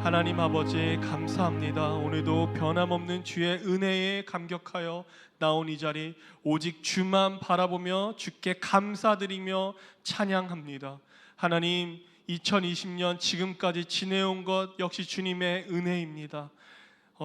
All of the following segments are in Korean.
하나님 아버지 감사합니다. 오늘도 변함없는 주의 은혜에 감격하여 나온 이 자리, 오직 주만 바라보며 주께 감사드리며 찬양합니다. 하나님, 2020년 지금까지 지내온 것 역시 주님의 은혜입니다.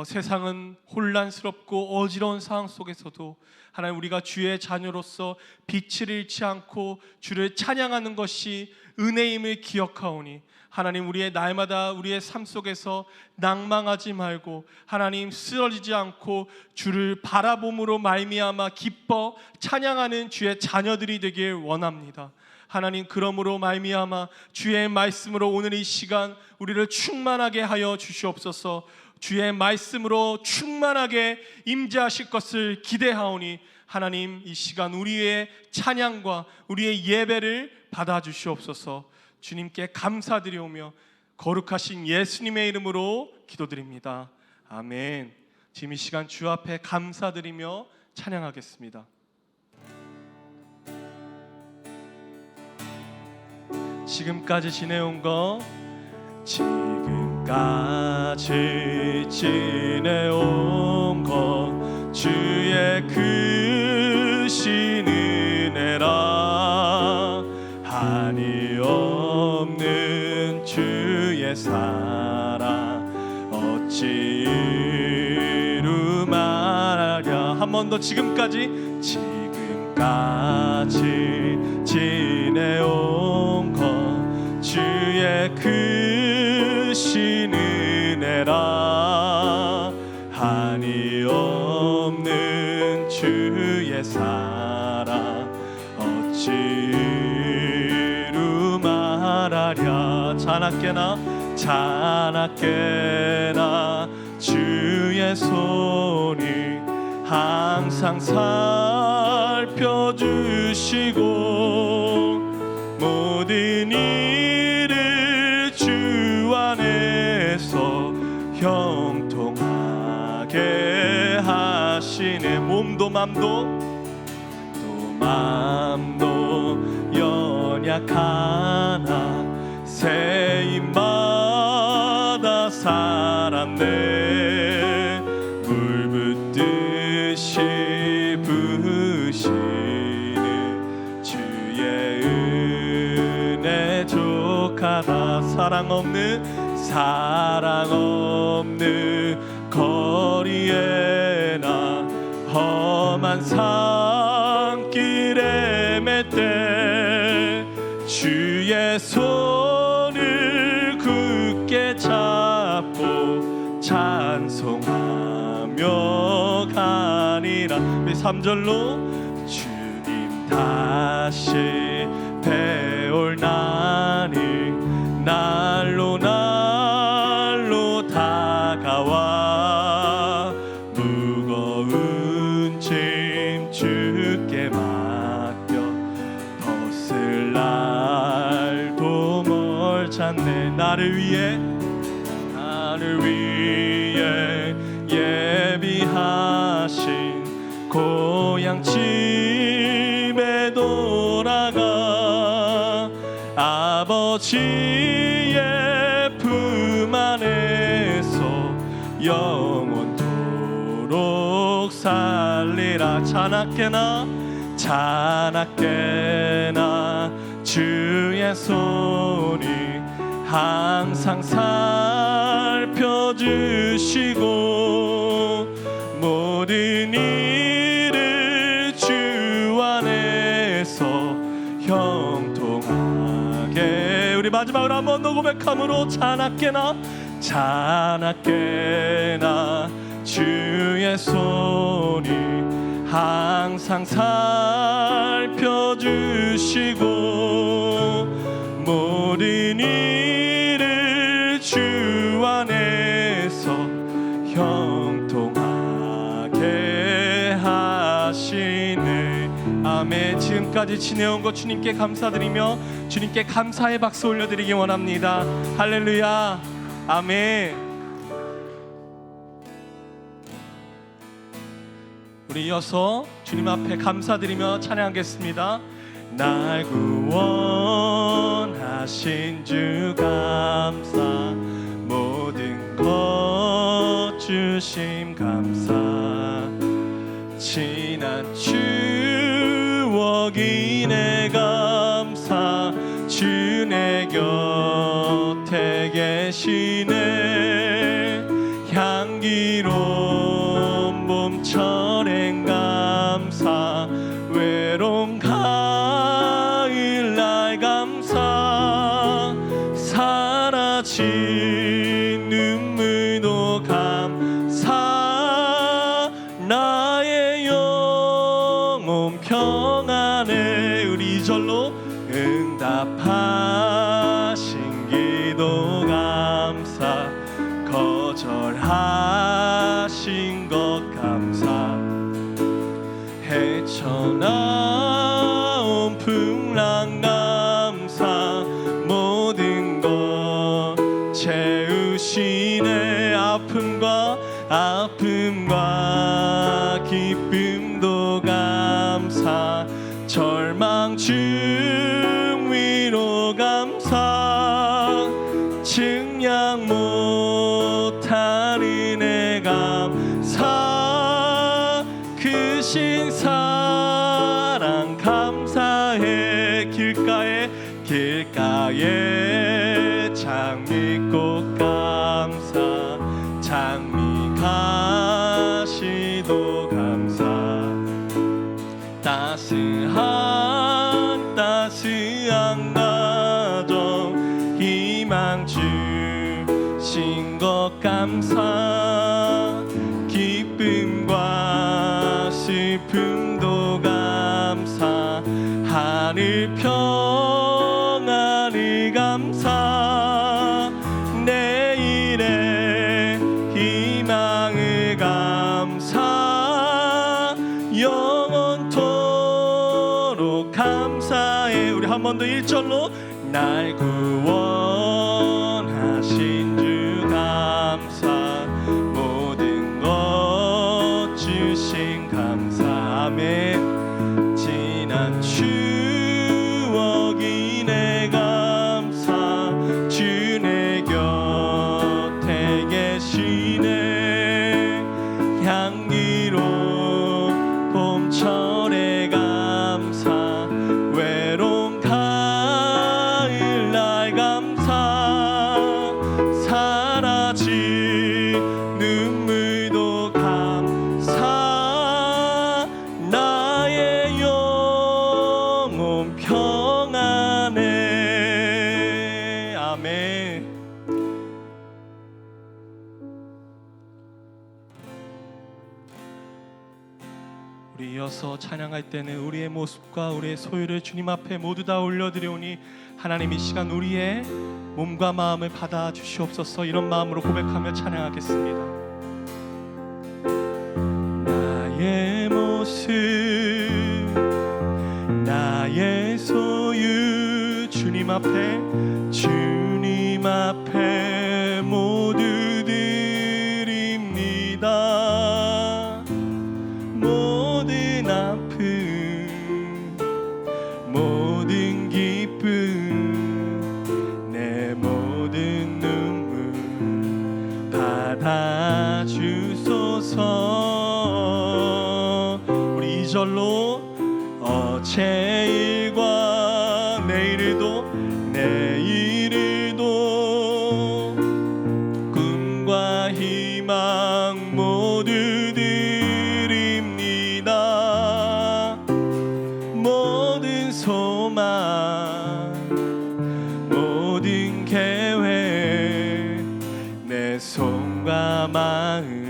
세상은 혼란스럽고 어지러운 상황 속에서도 하나님, 우리가 주의 자녀로서 빛을 잃지 않고 주를 찬양하는 것이 은혜임을 기억하오니 하나님, 우리의 날마다 우리의 삶 속에서 낭망하지 말고 하나님, 쓰러지지 않고 주를 바라봄으로 말미암아 기뻐 찬양하는 주의 자녀들이 되길 원합니다. 하나님, 그러므로 말미암아 주의 말씀으로 오늘 이 시간 우리를 충만하게 하여 주시옵소서. 주의 말씀으로 충만하게 임재하실 것을 기대하오니 하나님, 이 시간 우리의 찬양과 우리의 예배를 받아주시옵소서. 주님께 감사드리오며 거룩하신 예수님의 이름으로 기도드립니다. 아멘. 지금 이 시간 주 앞에 감사드리며 찬양하겠습니다. 지금까지 지내온 것, 지금까지 지내온 것 주의 크신 은혜라. 한이 없는 주의 사랑 어찌 이루 말하랴. 한 번 더. 지금까지 지내온 것 주의 크신 은혜라. 한이 없는 주의 사랑 어찌 이루 말하랴. 자나깨나 주의 손이 항상 살펴주시고 모든 일을 주 안에서 형통하게 하시네. 몸도 맘도 연약하나 새 입마다 살았네. 물 붓듯이 부으시는 주의 은혜 족하다. 사랑 없는 거리에나 험한 산길에 맬때 주의 손을 굳게 잡고 찬송하며 가니라. 우리 3절로 주님 다시 배올 날이 날로 다가와 무거운 짐 주께 맡겨 벗을 날도 멀잖네. 나를 위해 예비하신 고향 집에 돌아가 아버지의 품 안에서 영원토록 살리라. 자나깨나 주의 손이 항상 살펴주시고 모든 일을 주 안에서 형통하게. 우리 마지막으로 한 번 더 고백함으로 자나깨나 주의 손이 항상 살펴주시고 모든 일을 주 안에서 형통하게 하시네. 아멘. 지금까지 지내온 것 주님께 감사드리며 주님께 감사의 박수 올려드리기 원합니다. 할렐루야. 아멘. 우리 이어서 주님 앞에 감사드리며 찬양하겠습니다. 날 구원하신 주 감사 모든 부어주심 감사 지난 추억이네 감사 주내 곁에 계시네 향기로운 봄철엔 감사 외로운 가을날 감사 사라진 눈물도 감사 나의 영혼 평안에 우리 2절로 응답하신 기도 감사 거절하신 것 감사 헤쳐나온 풍랑 감사 모든 것 채우시네 아픔과 기쁨도 감사 절망 중 위로 감사 증량 못할 은혜 감사 크신 사랑 감사해 길가에 장미꽃 감사 장미 가시도 감사 따스한 가정 희망 주신 것 감사 기쁨과 슬픔도 감사 하늘 평안을 감사 내일의 희망을 감사 영원토록 감사해 우리 한 번 더 1절로 날 구원하신 주 감사 모든 것 주신 감사 아멘 지난 추억이네 감사 주내 곁에 계시네 향기로운 봄철의 감사 외로운 가을날 감사 사라진 눈물도 감사 나의 영혼 평안해 아멘. 우리 이어서 찬양할 때는 우리의 모습과 우리의 소유를 주님 앞에 모두 다 올려드리오니 하나님 이 시간 우리의 몸과 마음을 받아 주시옵소서. 이런 마음으로 고백하며 찬양하겠습니다. 나의 모습 나의 소유 주님 앞에 모두 드립니다. 모든 아픔 모든 기쁨 내 모든 눈물 받아주소서. 우리 2절로 어제 일과 내일도 꿈과 희망 모두 드립니다. 모든 소망 모든 계획 내 손과 마음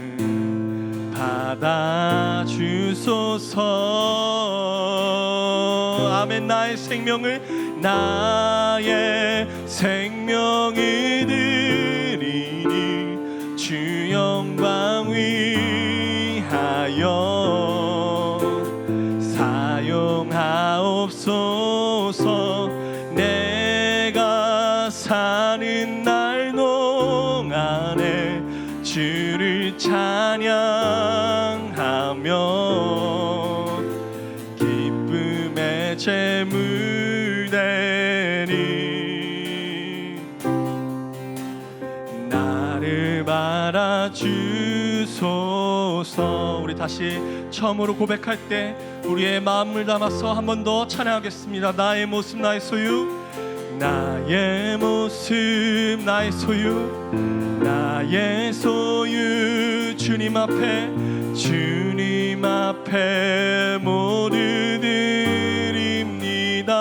받아주소서. 아멘. 나의 생명을 드리니 주 영광 위하여 사용하옵소서. 내가 사는 날 동안에 주를 찬양하며 기쁨의 제물 되니 나를 받으소서. 우리 다시 처음으로 고백할 때 우리의 마음을 담아서 한 번 더 찬양하겠습니다. 나의 모습 나의 소유, 나의 모습 나의 소유, 나의 소유, 주님 앞에 주님 앞에 모두 드립니다.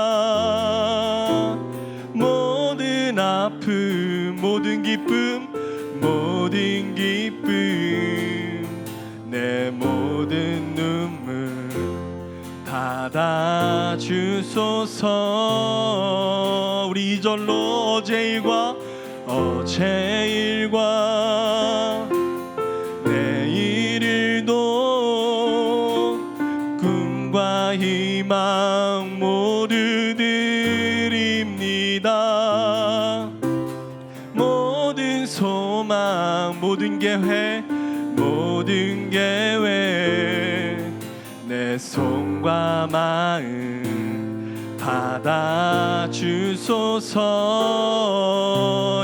모든 아픔 모든 기쁨 모든 기쁨 내 모든 눈물 받아주소서. 우리 2절로 어제 일과 내일 일도 꿈과 희망 모두 드립니다. 모든 소망 모든 계획 내 손과 마음 받아주소서.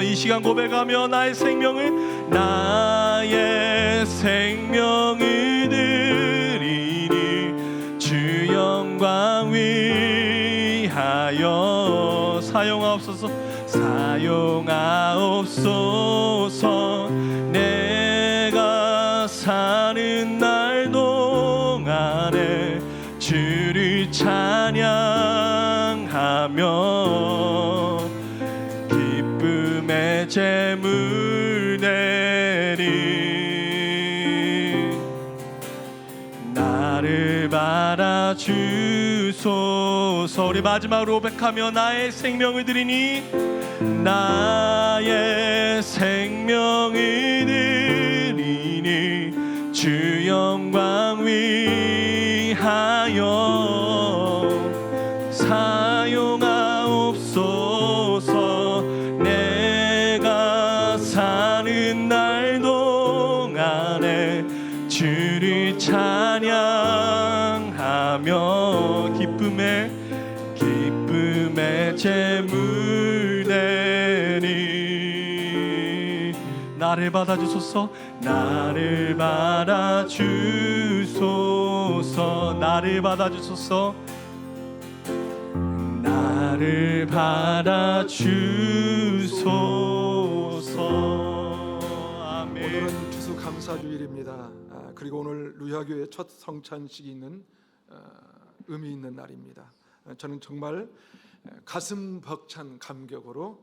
이 시간 고백하며 나의 생명을 드리니 주 영광 위하여 사용하옵소서. 내가 사는 날 동안에 주를 찬양하며 기쁨의 제물 내리 나를 받아주소서. 우리 마지막으로 고백하며 나의 생명을 드리니 주 영광 위하여 사용하옵소서. 내가 사는 날 동안에 주를 찬양하며 기쁨의 제물 되니 나를 받아주소서. 나를 받아주소서. 나를 받아주소서. 나를 받아주소서. 아멘. 오늘은 추수감사주일입니다. 그리고 오늘 루야교회 첫 성찬식이 있는 의미 있는 날입니다. 저는 정말 가슴 벅찬 감격으로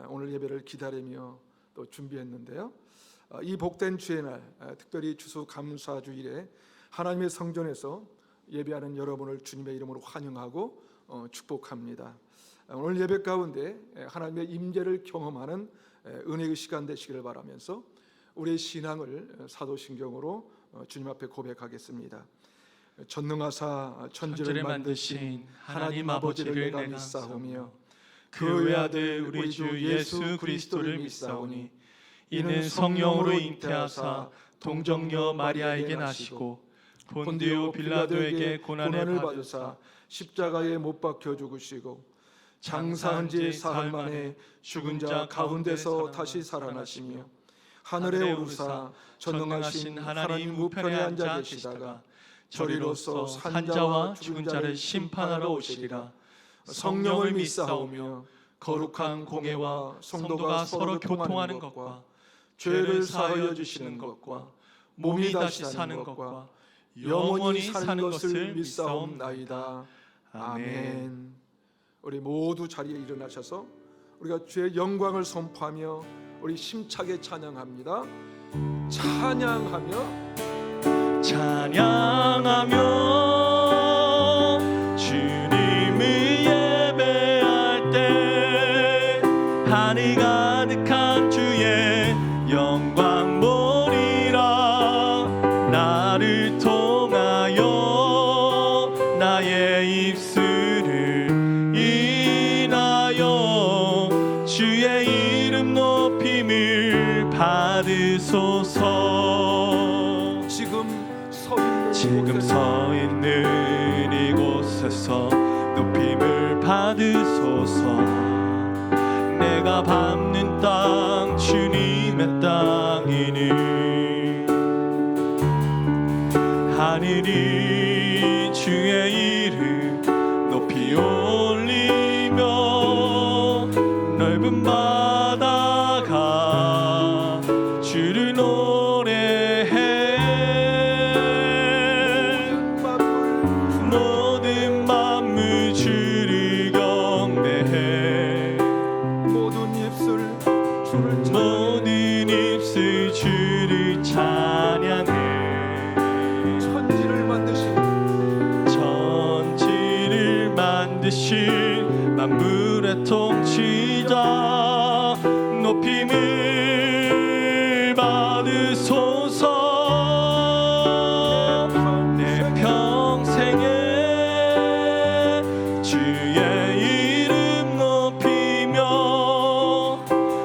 오늘 예배를 기다리며 또 준비했는데요. 이 복된 주의 날, 특별히 추수감사주일에 하나님의 성전에서 예배하는 여러분을 주님의 이름으로 환영하고 축복합니다. 오늘 예배 가운데 하나님의 임재를 경험하는 은혜의 시간 되시기를 바라면서 우리의 신앙을 사도신경으로 주님 앞에 고백하겠습니다. 전능하사 천지를 만드신 하나님 아버지를 내가 믿사오며 그 외아들 우리 주 예수 그리스도를 믿사오니 이는 성령으로 잉태하사 동정녀 마리아에게 나시고 본디오 빌라도에게 고난을 받으사 십자가에 못 박혀 죽으시고 장사한 지 사흘 만에 죽은 자 가운데서 다시 살아나시며 하늘에 오르사 전능하신 하나님 우편에 앉아 계시다가 저리로서 산자와 죽은 자를 심판하러 오시리라. 성령을 믿사오며 거룩한 공회와 성도가 서로 교통하는 것과 죄를 사하여 주시는 것과 몸이 다시 사는 것과 영원히 사는 것을 믿사옵나이다. 아멘. 우리 모두 자리에 일어나셔서 우리가 주의 영광을 선포하며 우리 힘차게 찬양합니다. 찬양하며 주님을 예배할 때 하늘 가득한 주의 영광 보리라. 나를 통하여 나의 입술을 인하여 주의 이름 높임을 받으소서. 지금 서 있는 이곳에서 높임을 받으소서. 내가 밟는 땅 주님의 땅이니 하늘이 주의 이름 높이 올리며 넓은 바다가 주를 노래해 모든 만물 주를 경배해 모든 입술 주를 찬양해 천지를 만드신 만물의 통치자 높임을 받으소서 내 평생에 주의 이름 높이며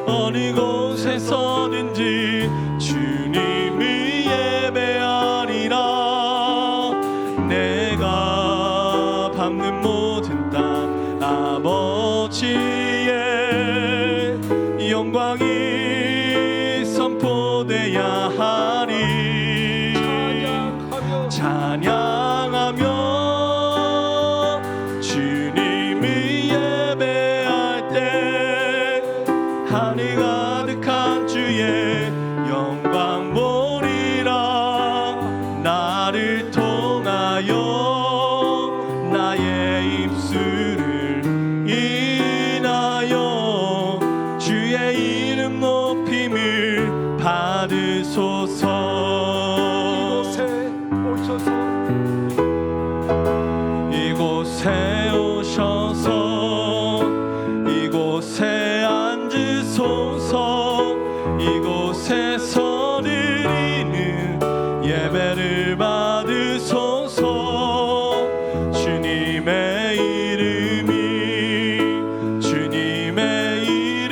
어느 곳에서든지 주님을 예배하리라 내가 밟는 모든 땅 아버지의 영광이 선포돼야 하리 찬양하며 주님을 예배할 때 하늘 가득한 주의 영광 보리라 나를 통하여 나의 입술을 인하여 주의 이름 높임을 받으소서 이곳에 오셔서 이곳에 앉으소서 이곳에서 드리는 예배를 받으소서 주님의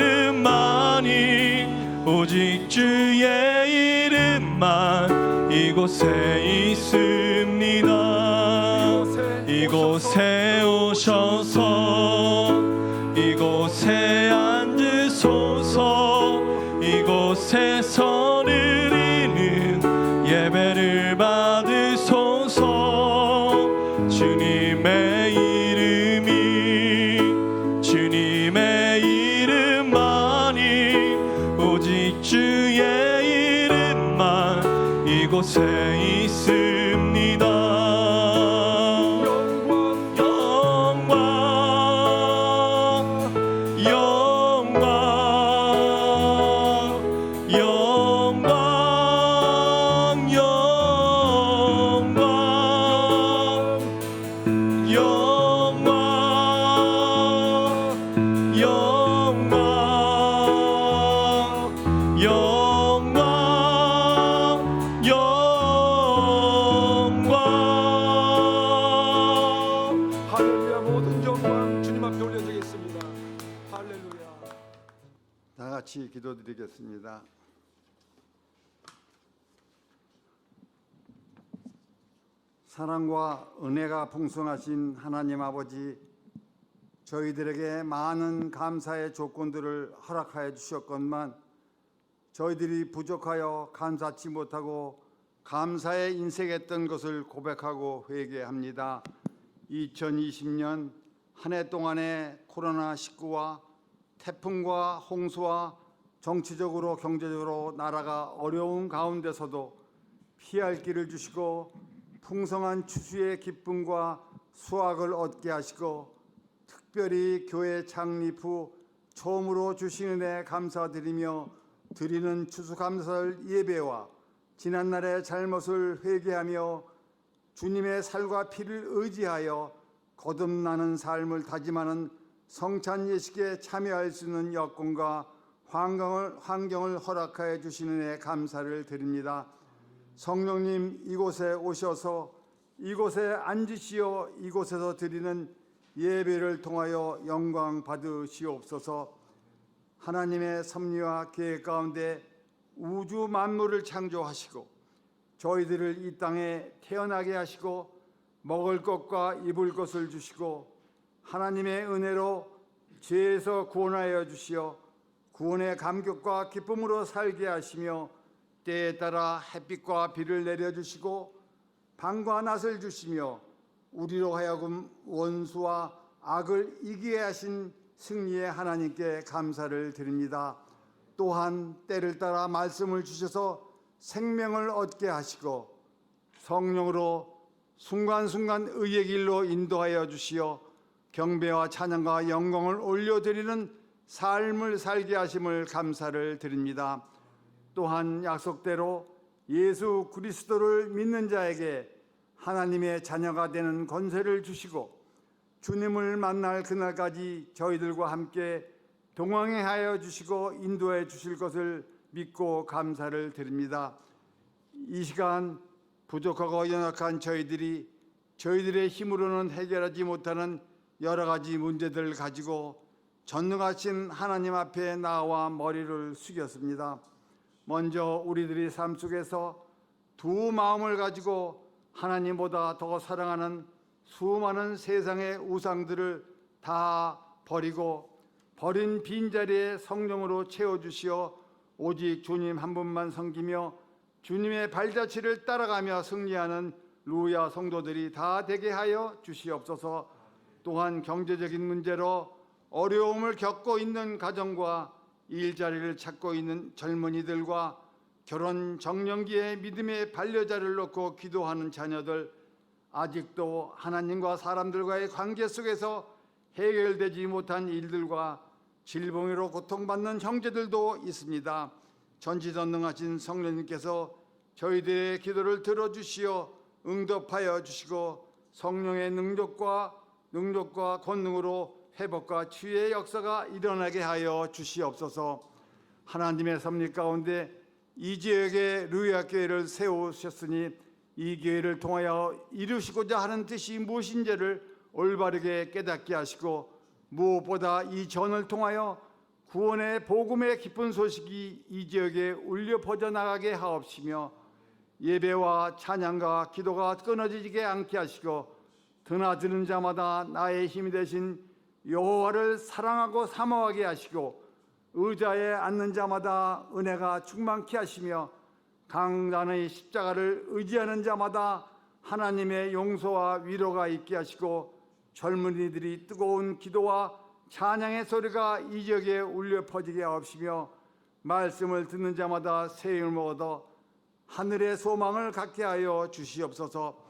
이름만이 오직 주의 이름만 이곳에 있습니다 이곳에 오셔서 이곳에 앉으소서 이곳에서 드리는 예배를 받으소서 주님의 이름만이 오직 주의 이름만 이곳에 있습니다 다 같이 기도드리겠습니다. 사랑과 은혜가 풍성하신 하나님 아버지, 저희들에게 많은 감사의 조건들을 허락하여 주셨건만 저희들이 부족하여 감사치 못하고 감사에 인색했던 것을 고백하고 회개합니다. 2020년 한 해 동안의 코로나19와 태풍과 홍수와 정치적으로 경제적으로 나라가 어려운 가운데서도 피할 길을 주시고 풍성한 추수의 기쁨과 수확을 얻게 하시고 특별히 교회 창립 후 처음으로 주신 은혜 감사드리며 드리는 추수감사절 예배와 지난날의 잘못을 회개하며 주님의 살과 피를 의지하여 거듭나는 삶을 다짐하는 성찬 예식에 참여할 수 있는 여건과 환경을 허락하여 주시는 은혜 감사를 드립니다. 성령님 이곳에 오셔서 이곳에 앉으시어 이곳에서 드리는 예배를 통하여 영광 받으시옵소서. 하나님의 섭리와 계획 가운데 우주 만물을 창조하시고 저희들을 이 땅에 태어나게 하시고 먹을 것과 입을 것을 주시고 하나님의 은혜로 죄에서 구원하여 주시어 구원의 감격과 기쁨으로 살게 하시며 때에 따라 햇빛과 비를 내려주시고 방과 낫을 주시며 우리로 하여금 원수와 악을 이기게 하신 승리의 하나님께 감사를 드립니다. 또한 때를 따라 말씀을 주셔서 생명을 얻게 하시고 성령으로 순간순간 의의 길로 인도하여 주시어 경배와 찬양과 영광을 올려드리는 삶을 살게 하심을 감사를 드립니다. 또한 약속대로 예수 그리스도를 믿는 자에게 하나님의 자녀가 되는 권세를 주시고 주님을 만날 그날까지 저희들과 함께 동행하게 하여 주시고 인도해 주실 것을 믿고 감사를 드립니다. 이 시간 부족하고 연약한 저희들의 힘으로는 해결하지 못하는 여러 가지 문제들을 가지고 전능하신 하나님 앞에 나와 머리를 숙였습니다. 먼저 우리들이 삶 속에서 두 마음을 가지고 하나님보다 더 사랑하는 수많은 세상의 우상들을 다 버리고 버린 빈자리에 성령으로 채워주시어 오직 주님 한 분만 섬기며 주님의 발자취를 따라가며 승리하는 루야 성도들이 다 되게 하여 주시옵소서. 또한 경제적인 문제로 어려움을 겪고 있는 가정과 일자리를 찾고 있는 젊은이들과 결혼 정년기에 믿음의 반려자를 놓고 기도하는 자녀들, 아직도 하나님과 사람들과의 관계 속에서 해결되지 못한 일들과 질병으로 고통받는 형제들도 있습니다. 전지전능하신 성령님께서 저희들의 기도를 들어주시어 응답하여 주시고 성령의 능력과 권능으로 회복과 치유의 역사가 일어나게 하여 주시옵소서. 하나님의 섭리 가운데 이 지역에 루야 교회를 세우셨으니 이 교회를 통하여 이루시고자 하는 뜻이 무엇인지를 올바르게 깨닫게 하시고 무엇보다 이 전을 통하여 구원의 복음의 기쁜 소식이 이 지역에 울려 퍼져나가게 하옵시며 예배와 찬양과 기도가 끊어지지 않게 하시고 드나드는 자마다 나의 힘이 되신 여호와를 사랑하고 사모하게 하시고 의자에 앉는 자마다 은혜가 충만케 하시며 강단의 십자가를 의지하는 자마다 하나님의 용서와 위로가 있게 하시고 젊은이들이 뜨거운 기도와 찬양의 소리가 이 지역에 울려 퍼지게 하옵시며 말씀을 듣는 자마다 새 힘을 얻어 하늘의 소망을 갖게 하여 주시옵소서.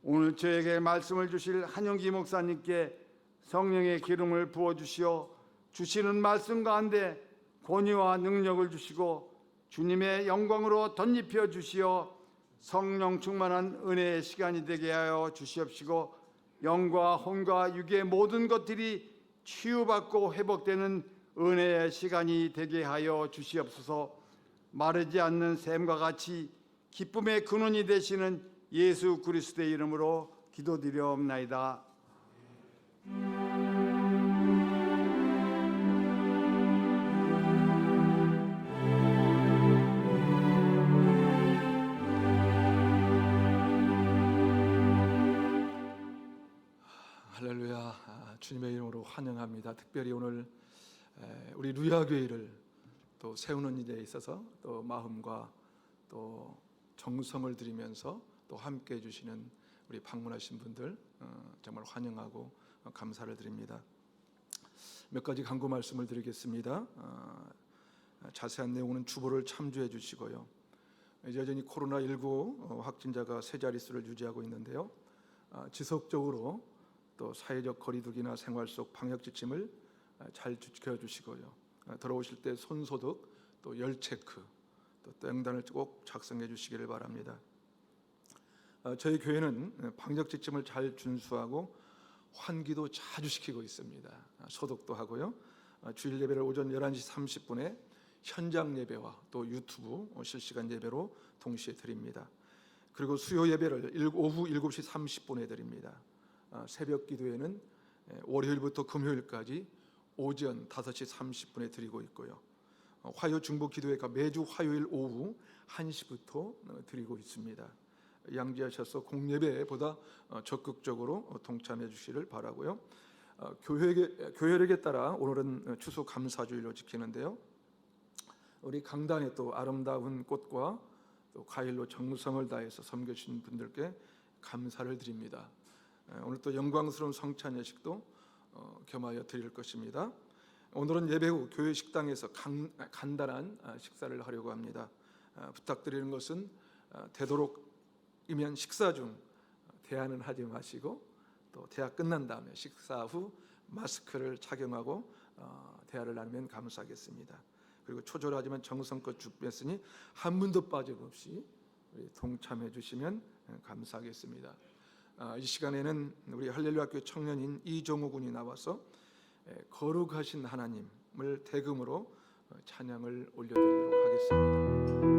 오늘 저에게 말씀을 주실 한영기 목사님께 성령의 기름을 부어주시어 주시는 말씀 가운데 권위와 능력을 주시고 주님의 영광으로 덧입혀 주시어 성령 충만한 은혜의 시간이 되게 하여 주시옵시고 영과 혼과 육의 모든 것들이 치유받고 회복되는 은혜의 시간이 되게 하여 주시옵소서. 마르지 않는 샘과 같이 기쁨의 근원이 되시는 예수 그리스도의 이름으로 기도드리옵나이다. 할렐루야. 주님의 이름으로 환영합니다. 특별히 오늘 우리 루야 교회를 또 세우는 일에 있어서 또 마음과 또 정성을 들이면서 또 함께 해주시는 우리 방문하신 분들 정말 환영하고 감사를 드립니다. 몇 가지 간구 말씀을 드리겠습니다. 자세한 내용은 주보를 참조해 주시고요. 여전히 코로나19 확진자가 세 자릿수를 유지하고 있는데요. 지속적으로 또 사회적 거리두기나 생활 속 방역 지침을 잘 지켜주시고요. 들어오실 때 손소독, 또 열 체크, 또 땡단을 꼭 작성해 주시기를 바랍니다. 저희 교회는 방역 지침을 잘 준수하고 환기도 자주 시키고 있습니다. 소독도 하고요. 주일 예배를 오전 11시 30분에 현장 예배와 또 유튜브 실시간 예배로 동시에 드립니다. 그리고 수요 예배를 오후 7시 30분에 드립니다. 새벽 기도회는 월요일부터 금요일까지 오전 5시 30분에 드리고 있고요. 화요 중보 기도회가 매주 화요일 오후 1시부터 드리고 있습니다. 양지하셔서 공예배보다 적극적으로 동참해 주시기를 바라고요. 교회력에 따라 오늘은 추수 감사주일로 지키는데요. 우리 강단에 또 아름다운 꽃과 또 과일로 정성을 다해서 섬겨주신 분들께 감사를 드립니다. 오늘 또 영광스러운 성찬 예식도 겸하여 드릴 것입니다. 오늘은 예배 후 교회 식당에서 간단한 식사를 하려고 합니다. 부탁드리는 것은 되도록이면 식사 중 대화는 하지 마시고 또 대화 끝난 다음에 식사 후 마스크를 착용하고 대화를 나누면 감사하겠습니다. 그리고 초절하지만 정성껏 준비했으니 한 분도 빠짐없이 동참해 주시면 감사하겠습니다. 이 시간에는 우리 할렐루야 교회 청년인 이종호 군이 나와서 거룩하신 하나님을 대금으로 찬양을 올려드리도록 하겠습니다.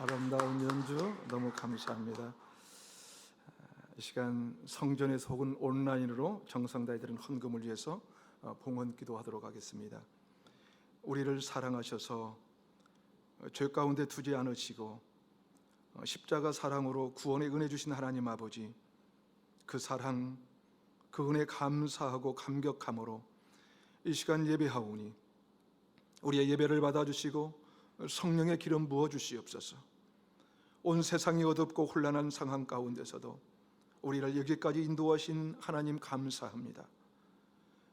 아름다운 연주 너무 감사합니다. 이 시간 성전에서 혹은 온라인으로 정성 다해 드리는 헌금을 위해서 봉헌 기도하도록 하겠습니다. 우리를 사랑하셔서 죄 가운데 두지 않으시고 십자가 사랑으로 구원의 은혜 주신 하나님 아버지, 그 사랑, 그 은혜 감사하고 감격함으로 이 시간 예배하오니 우리의 예배를 받아주시고 성령의 기름 부어 주시옵소서. 온 세상이 어둡고 혼란한 상황 가운데서도 우리를 여기까지 인도하신 하나님 감사합니다.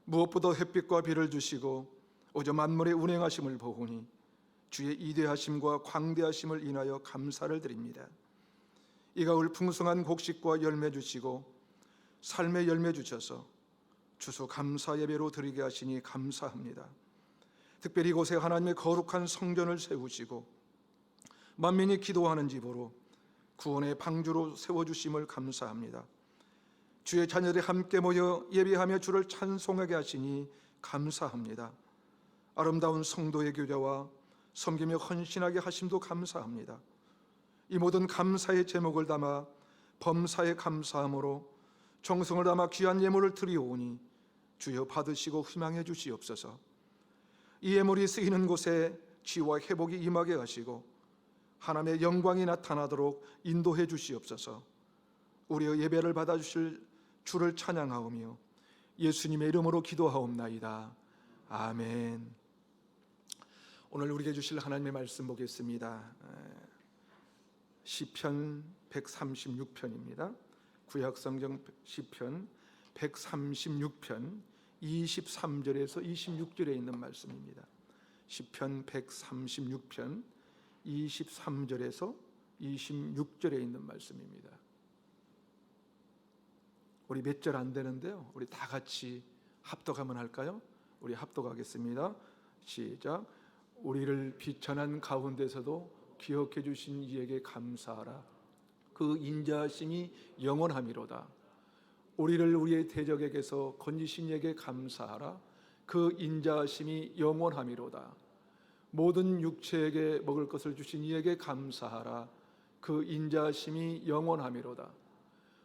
무엇보다 햇빛과 비를 주시고 오저 만물의 운행하심을 보오니 주의 이대하심과 광대하심을 인하여 감사를 드립니다. 이 가을 풍성한 곡식과 열매 주시고 삶의 열매 주셔서 주소 감사 예배로 드리게 하시니 감사합니다. 특별히 이곳에 하나님의 거룩한 성전을 세우시고 만민이 기도하는 집으로 구원의 방주로 세워주심을 감사합니다. 주의 자녀들이 함께 모여 예배하며 주를 찬송하게 하시니 감사합니다. 아름다운 성도의 교제와 섬기며 헌신하게 하심도 감사합니다. 이 모든 감사의 제목을 담아 범사에 감사함으로 정성을 담아 귀한 예물을 드리오니 주여 받으시고 희망해 주시옵소서. 이 예물이 쓰이는 곳에 치유와 회복이 임하게 하시고 하나님의 영광이 나타나도록 인도해 주시옵소서. 우리의 예배를 받아주실 주를 찬양하오며 예수님의 이름으로 기도하옵나이다. 아멘. 오늘 우리에게 주실 하나님의 말씀 보겠습니다. 시편 136편입니다. 구약성경 시편 136편 23절에서 26절에 있는 말씀입니다. 시편 136편 23절에서 26절에 있는 말씀입니다. 우리 몇 절 안 되는데요, 우리 다 같이 합독하면 할까요? 우리 합독하겠습니다. 시작. 우리를 비천한 가운데서도 기억해 주신 이에게 감사하라. 그 인자하심이 영원함이로다. 우리를 우리의 대적에게서 건지신 이에게 감사하라. 그 인자하심이 영원함이로다. 모든 육체에게 먹을 것을 주신 이에게 감사하라. 그 인자하심이 영원함이로다.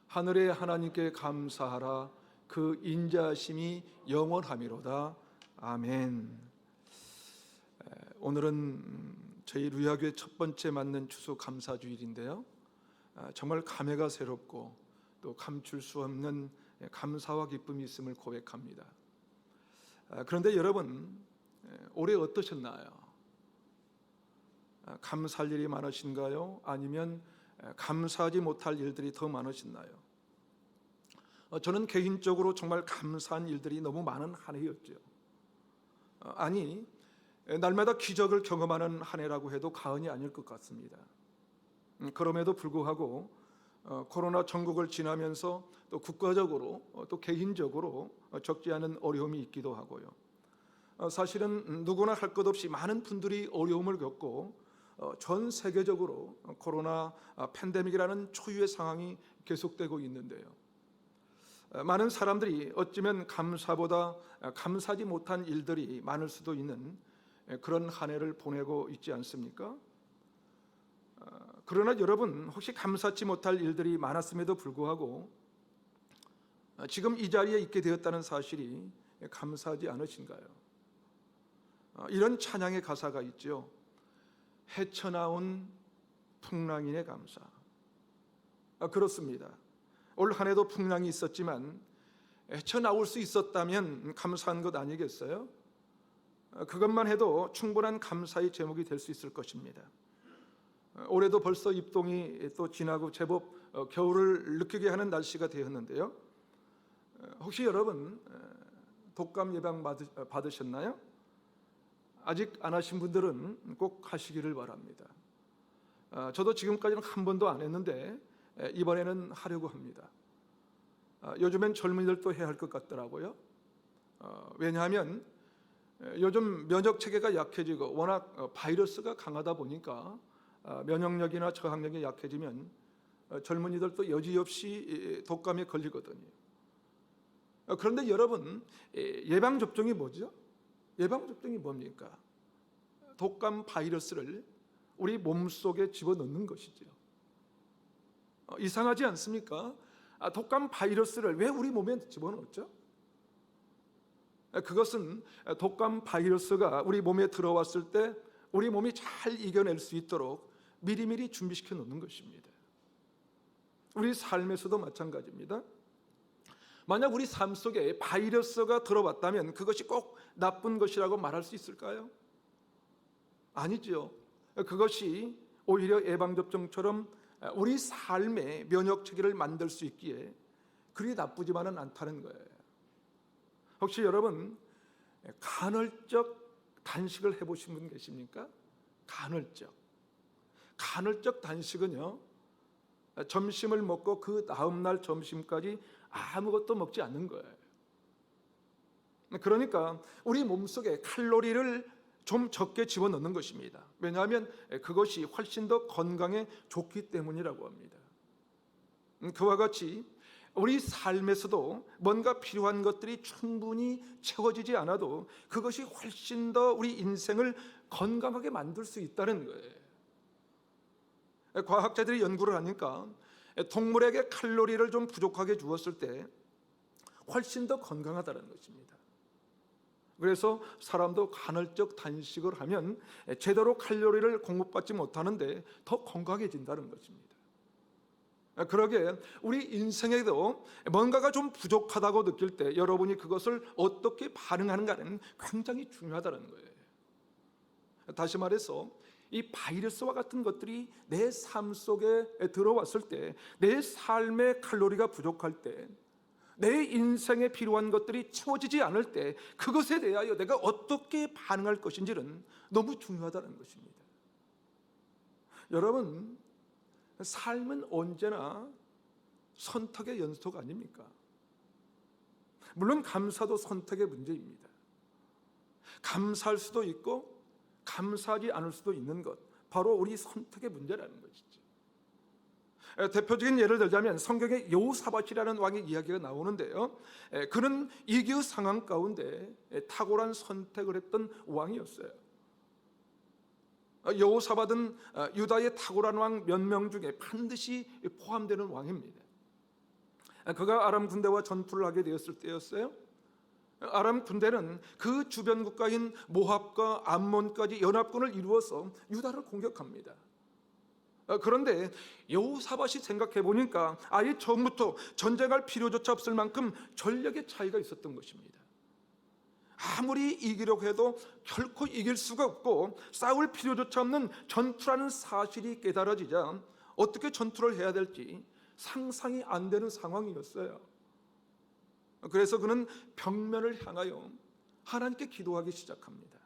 하늘의 하나님께 감사하라. 그 인자하심이 영원함이로다. 아멘. 오늘은 저희 루야교회 첫 번째 맞는 추수 감사주일인데요, 정말 감회가 새롭고 또 감출 수 없는 감사와 기쁨이 있음을 고백합니다. 그런데 여러분, 올해 어떠셨나요? 감사할 일이 많으신가요? 아니면 감사하지 못할 일들이 더 많으셨나요? 저는 개인적으로 정말 감사한 일들이 너무 많은 한 해였죠. 아니, 날마다 기적을 경험하는 한 해라고 해도 과언이 아닐 것 같습니다. 그럼에도 불구하고 코로나 전국을 지나면서 또 국가적으로 또 개인적으로 적지 않은 어려움이 있기도 하고요. 사실은 누구나 할 것 없이 많은 분들이 어려움을 겪고 전 세계적으로 코로나 팬데믹이라는 초유의 상황이 계속되고 있는데요, 많은 사람들이 어쩌면 감사보다 감사하지 못한 일들이 많을 수도 있는 그런 한 해를 보내고 있지 않습니까? 그러나 여러분, 혹시 감사치 못할 일들이 많았음에도 불구하고 지금 이 자리에 있게 되었다는 사실이 감사하지 않으신가요? 이런 찬양의 가사가 있죠. 헤쳐나온 풍랑인의 감사. 그렇습니다. 올 한 해도 풍랑이 있었지만 헤쳐나올 수 있었다면 감사한 것 아니겠어요? 그것만 해도 충분한 감사의 제목이 될 수 있을 것입니다. 올해도 벌써 입동이 또 지나고 제법 겨울을 느끼게 하는 날씨가 되었는데요, 혹시 여러분 독감 예방 받으셨나요? 아직 안 하신 분들은 꼭 하시기를 바랍니다. 저도 지금까지는 한 번도 안 했는데 이번에는 하려고 합니다. 요즘엔 젊은이들도 해야 할 것 같더라고요. 왜냐하면 요즘 면역 체계가 약해지고 워낙 바이러스가 강하다 보니까 면역력이나 저항력이 약해지면 젊은이들도 여지없이 독감에 걸리거든요. 그런데 여러분, 예방 접종이 뭐죠? 예방 접종이 뭡니까? 독감 바이러스를 우리 몸속에 집어넣는 것이죠. 이상하지 않습니까? 독감 바이러스를 왜 우리 몸에 집어넣었죠? 그것은 독감 바이러스가 우리 몸에 들어왔을 때 우리 몸이 잘 이겨낼 수 있도록 미리미리 준비시켜 놓는 것입니다. 우리 삶에서도 마찬가지입니다. 만약 우리 삶 속에 바이러스가 들어왔다면 그것이 꼭 나쁜 것이라고 말할 수 있을까요? 아니죠. 그것이 오히려 예방접종처럼 우리 삶의 면역체계를 만들 수 있기에 그리 나쁘지만은 않다는 거예요. 혹시 여러분 간헐적 단식을 해보신 분 계십니까? 간헐적 단식은요, 점심을 먹고 그 다음날 점심까지 아무것도 먹지 않는 거예요. 그러니까 우리 몸속에 칼로리를 좀 적게 집어넣는 것입니다. 왜냐하면 그것이 훨씬 더 건강에 좋기 때문이라고 합니다. 그와 같이 우리 삶에서도 뭔가 필요한 것들이 충분히 채워지지 않아도 그것이 훨씬 더 우리 인생을 건강하게 만들 수 있다는 거예요. 과학자들이 연구를 하니까 동물에게 칼로리를 좀 부족하게 주었을 때 훨씬 더 건강하다는 것입니다. 그래서 사람도 간헐적 단식을 하면 제대로 칼로리를 공급받지 못하는데 더 건강해진다는 것입니다. 그러게 우리 인생에도 뭔가가 좀 부족하다고 느낄 때 여러분이 그것을 어떻게 반응하는가는 굉장히 중요하다는 거예요. 다시 말해서 이 바이러스와 같은 것들이 내 삶 속에 들어왔을 때, 내 삶의 칼로리가 부족할 때, 내 인생에 필요한 것들이 채워지지 않을 때 그것에 대하여 내가 어떻게 반응할 것인지는 너무 중요하다는 것입니다. 여러분, 삶은 언제나 선택의 연속 아닙니까? 물론 감사도 선택의 문제입니다. 감사할 수도 있고 감사하지 않을 수도 있는 것, 바로 우리 선택의 문제라는 것이죠. 대표적인 예를 들자면 성경에 여호사밧이라는 왕의 이야기가 나오는데요, 그는 위기의 상황 가운데 탁월한 선택을 했던 왕이었어요. 여호사밧은 유다의 탁월한 왕 몇 명 중에 반드시 포함되는 왕입니다. 그가 아람 군대와 전투를 하게 되었을 때였어요. 아람 군대는 그 주변 국가인 모압과 암몬까지 연합군을 이루어서 유다를 공격합니다. 그런데 여호사밧이 생각해 보니까 아예 처음부터 전쟁할 필요조차 없을 만큼 전력의 차이가 있었던 것입니다. 아무리 이기려고 해도 결코 이길 수가 없고 싸울 필요조차 없는 전투라는 사실이 깨달아지자 어떻게 전투를 해야 될지 상상이 안 되는 상황이었어요. 그래서 그는 벽면을 향하여 하나님께 기도하기 시작합니다.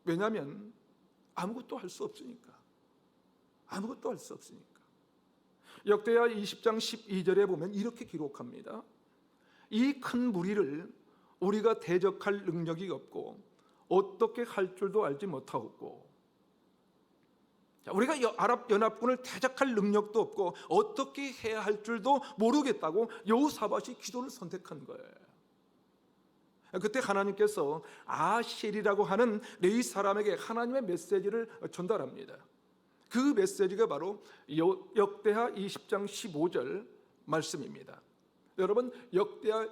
왜냐하면 아무것도 할 수 없으니까. 아무것도 할 수 없으니까. 역대하 20장 12절에 보면 이렇게 기록합니다. 이 큰 무리를 우리가 대적할 능력이 없고 어떻게 할 줄도 알지 못하고, 우리가 아랍 연합군을 대적할 능력도 없고 어떻게 해야 할 줄도 모르겠다고 여호사밧이 기도를 선택한 거예요. 그때 하나님께서 아셀이라고 하는 레위 사람에게 하나님의 메시지를 전달합니다. 그 메시지가 바로 역대하 20장 15절 말씀입니다. 여러분, 역대하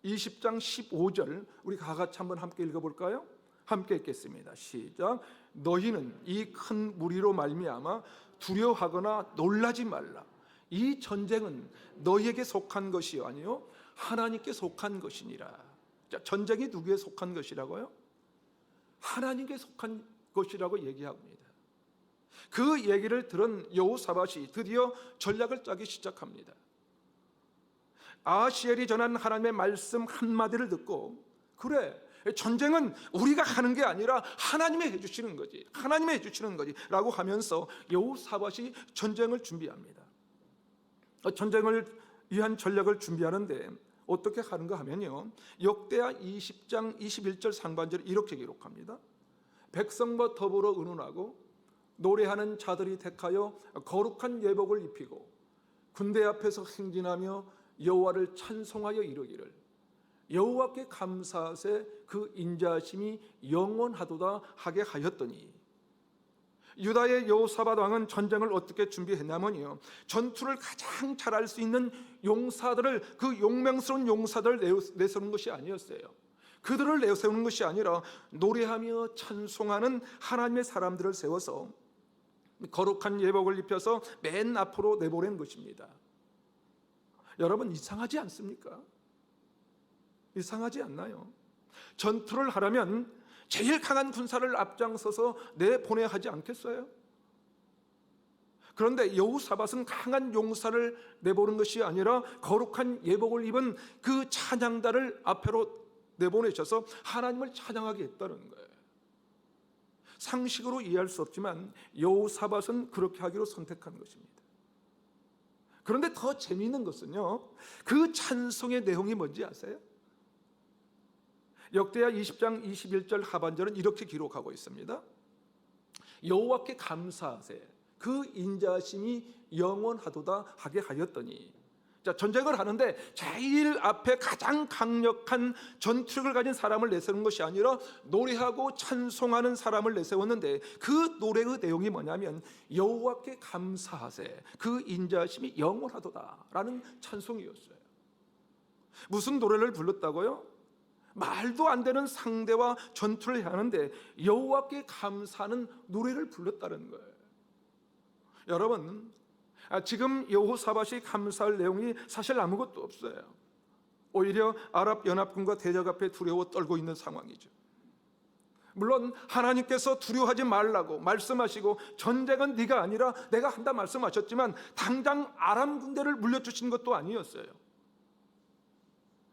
20장 15절 우리 다 같이 한번 함께 읽어볼까요? 함께 읽겠습니다. 시작. 너희는 이 큰 무리로 말미암아 두려워하거나 놀라지 말라. 이 전쟁은 너희에게 속한 것이 아니요 하나님께 속한 것이니라. 자, 전쟁이 누구에 속한 것이라고요? 하나님께 속한 것이라고 얘기합니다. 그 얘기를 들은 여호사밧이 드디어 전략을 짜기 시작합니다. 아시엘이 전한 하나님의 말씀 한마디를 듣고, 그래, 전쟁은 우리가 하는 게 아니라 하나님이 해주시는 거지, 하나님이 해주시는 거지 라고 하면서 여호사밧이 전쟁을 준비합니다. 전쟁을 위한 전략을 준비하는데 어떻게 하는가 하면요, 역대하 20장 21절 상반절을 이렇게 기록합니다. 백성과 더불어 의논하고 노래하는 자들이 택하여 거룩한 예복을 입히고 군대 앞에서 행진하며 여호와를 찬송하여 이르기를 여호와께 감사하세 그 인자하심이 영원하도다 하게 하였더니, 유다의 여호사밧 왕은 전쟁을 어떻게 준비했냐면요, 전투를 가장 잘할 수 있는 용사들을, 그 용맹스러운 용사들을 내세우는 것이 아니었어요. 그들을 내세우는 것이 아니라 노래하며 찬송하는 하나님의 사람들을 세워서 거룩한 예복을 입혀서 맨 앞으로 내보낸 것입니다. 여러분, 이상하지 않습니까? 이상하지 않나요? 전투를 하려면 제일 강한 군사를 앞장서서 내보내야 하지 않겠어요? 그런데 여호사밧은 강한 용사를 내보는 것이 아니라 거룩한 예복을 입은 그 찬양단을 앞으로 내보내셔서 하나님을 찬양하게 했다는 거예요. 상식으로 이해할 수 없지만 여호사밧은 그렇게 하기로 선택한 것입니다. 그런데 더 재미있는 것은요, 그 찬송의 내용이 뭔지 아세요? 역대하 20장 21절 하반절은 이렇게 기록하고 있습니다. 여호와께 감사하세, 그 인자하심이 영원하도다 하게 하였더니. 자, 전쟁을 하는데 제일 앞에 가장 강력한 전투력을 가진 사람을 내세우는 것이 아니라 노래하고 찬송하는 사람을 내세웠는데, 그 노래의 내용이 뭐냐면 여호와께 감사하세, 그 인자하심이 영원하도다 라는 찬송이었어요. 무슨 노래를 불렀다고요? 말도 안 되는 상대와 전투를 하는데 여호와께 감사하는 노래를 불렀다는 거예요. 여러분, 지금 여호사밧이 감사할 내용이 사실 아무것도 없어요. 오히려 아랍 연합군과 대적 앞에 두려워 떨고 있는 상황이죠. 물론 하나님께서 두려워하지 말라고 말씀하시고 전쟁은 네가 아니라 내가 한다 말씀하셨지만 당장 아람 군대를 물려주신 것도 아니었어요.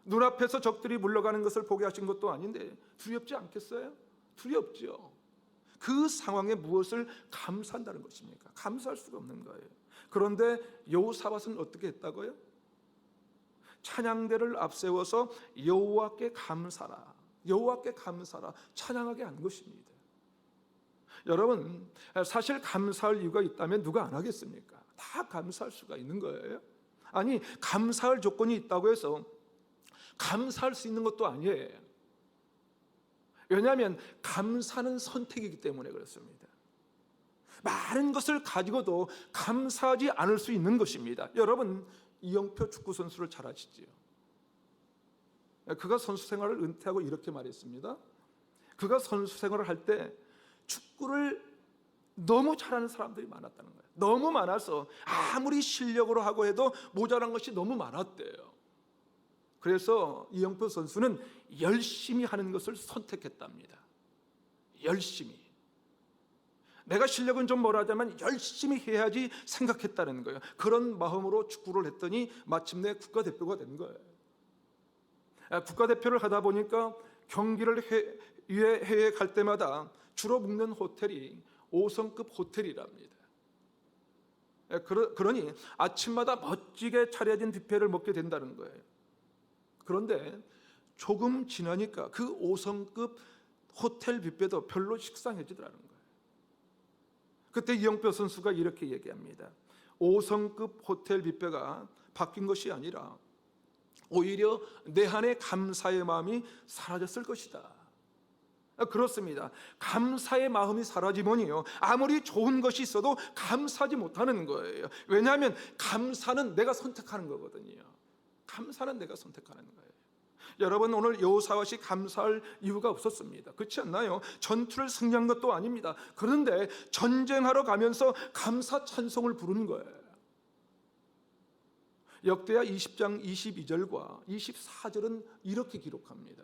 눈앞에서 적들이 물러가는 것을 보게 하신 것도 아닌데 두렵지 않겠어요? 두렵죠. 그 상황에 무엇을 감사한다는 것입니까? 감사할 수가 없는 거예요. 그런데 여호사밧은 어떻게 했다고요? 찬양대를 앞세워서 여호와께 감사라, 여호와께 감사라 찬양하게 한 것입니다. 여러분, 사실 감사할 이유가 있다면 누가 안 하겠습니까? 다 감사할 수가 있는 거예요. 아니, 감사할 조건이 있다고 해서 감사할 수 있는 것도 아니에요. 왜냐하면 감사는 선택이기 때문에 그렇습니다. 많은 것을 가지고도 감사하지 않을 수 있는 것입니다. 여러분, 이영표 축구 선수를 잘 아시지요? 그가 선수 생활을 은퇴하고 이렇게 말했습니다. 그가 선수 생활을 할 때 축구를 너무 잘하는 사람들이 많았다는 거예요. 너무 많아서 아무리 실력으로 하고 해도 모자란 것이 너무 많았대요. 그래서 이영표 선수는 열심히 하는 것을 선택했답니다. 열심히. 내가 실력은 좀 뭐라자면 열심히 해야지 생각했다는 거예요. 그런 마음으로 축구를 했더니 마침내 국가대표가 된 거예요. 국가대표를 하다 보니까 경기를 위해 해외에 갈 때마다 주로 묵는 호텔이 5성급 호텔이랍니다. 그러니 아침마다 멋지게 차려진 뷔페를 먹게 된다는 거예요. 그런데 조금 지나니까 그 5성급 호텔 뷔페도 별로 식상해지더라는 거예요. 그때 이영표 선수가 이렇게 얘기합니다. 5성급 호텔 뷔페가 바뀐 것이 아니라 오히려 내 안에 감사의 마음이 사라졌을 것이다. 그렇습니다. 감사의 마음이 사라지면요, 아무리 좋은 것이 있어도 감사하지 못하는 거예요. 왜냐하면 감사는 내가 선택하는 거거든요. 감사는 내가 선택하는 거예요. 여러분, 오늘 여호사밧이 감사할 이유가 없었습니다. 그렇지 않나요? 전투를 승리한 것도 아닙니다. 그런데 전쟁하러 가면서 감사 찬송을 부르는 거예요. 역대하 20장 22절과 24절은 이렇게 기록합니다.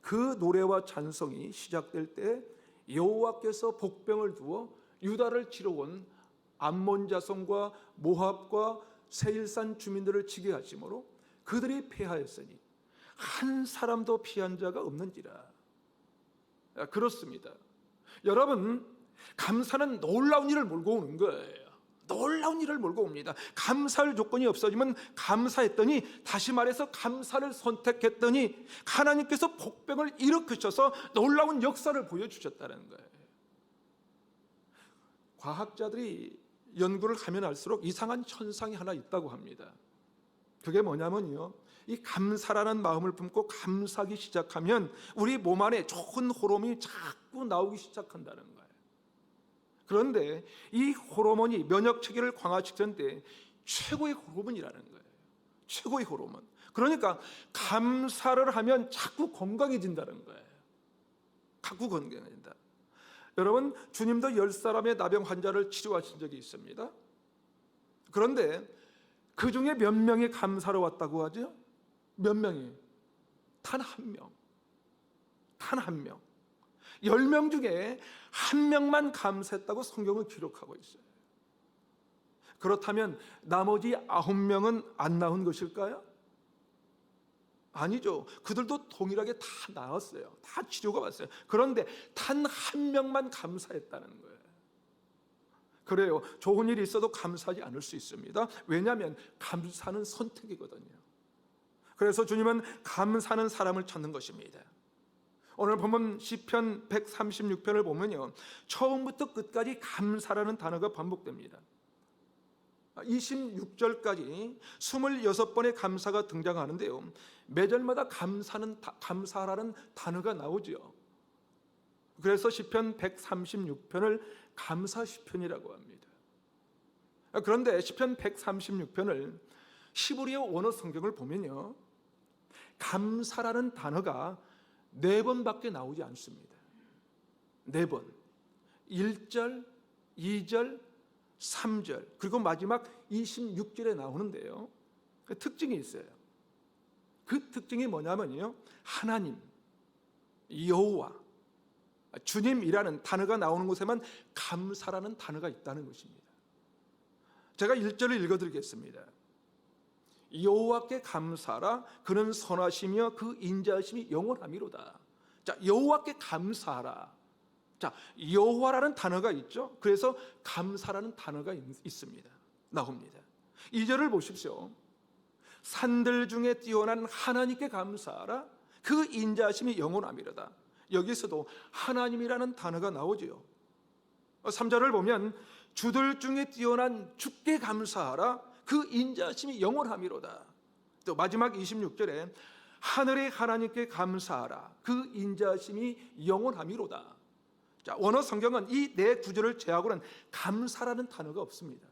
그 노래와 찬송이 시작될 때 여호와께서 복병을 두어 유다를 치러 온 암몬 자손과 모압과 세일산 주민들을 치게 하심으로 그들이 패하였으니 한 사람도 피한 자가 없는지라. 그렇습니다. 여러분, 감사는 놀라운 일을 몰고 오는 거예요. 놀라운 일을 몰고 옵니다. 감사할 조건이 없어지면 감사했더니, 다시 말해서 감사를 선택했더니 하나님께서 복병을 일으키셔서 놀라운 역사를 보여주셨다는 거예요. 과학자들이 연구를 하면 할수록 이상한 현상이 하나 있다고 합니다. 그게 뭐냐면요, 이 감사라는 마음을 품고 감사하기 시작하면 우리 몸 안에 좋은 호르몬이 자꾸 나오기 시작한다는 거예요. 그런데 이 호르몬이 면역 체계를 강화시키는데 최고의 호르몬이라는 거예요. 최고의 호르몬. 그러니까 감사를 하면 자꾸 건강해진다는 거예요. 자꾸 건강해진다. 여러분, 주님도 10사람의 나병 환자를 치료하신 적이 있습니다. 그런데 그 중에 몇 명이 감사로 왔다고 하죠? 몇 명이? 단 한 명. 단 한 명. 10명 중에 한 명만 감사했다고 성경은 기록하고 있어요. 그렇다면 나머지 9명은 안 나온 것일까요? 아니죠. 그들도 동일하게 다 나았어요. 다 치료가 왔어요. 그런데 단 한 명만 감사했다는 거예요. 그래요. 좋은 일이 있어도 감사하지 않을 수 있습니다. 왜냐하면 감사는 선택이거든요. 그래서 주님은 감사하는 사람을 찾는 것입니다. 오늘 보면 시편 136편을 보면요, 처음부터 끝까지 감사라는 단어가 반복됩니다. 26절까지 26번의 감사가 등장하는데요, 매절마다 감사라는 단어가 나오죠. 그래서 시편 136편을 감사 시편이라고 합니다. 그런데 시편 136편을 히브리어 원어 성경을 보면요, 감사라는 단어가 4번밖에 나오지 않습니다. 4번. 1절, 2절, 3절, 그리고 마지막 26절에 나오는데요, 그 특징이 있어요. 그 특징이 뭐냐면요, 하나님, 여호와, 주님이라는 단어가 나오는 곳에만 감사라는 단어가 있다는 것입니다. 제가 1절을 읽어드리겠습니다. 여호와께 감사하라. 그는 선하시며 그 인자하심이 영원하미로다. 자, 여호와께 감사하라. 자, 여호와라는 단어가 있죠. 그래서 감사라는 단어가 있습니다. 나옵니다. 2절을 보십시오. 산들 중에 뛰어난 하나님께 감사하라. 그 인자하심이 영원하미로다. 여기서도 하나님이라는 단어가 나오지요. 3절을 보면 주들 중에 뛰어난 주께 감사하라. 그 인자하심이 영원하미로다. 또 마지막 26절에 하늘의 하나님께 감사하라. 그 인자하심이 영원하미로다. 자, 원어 성경은 이 4구절을 제하고는 감사라는 단어가 없습니다.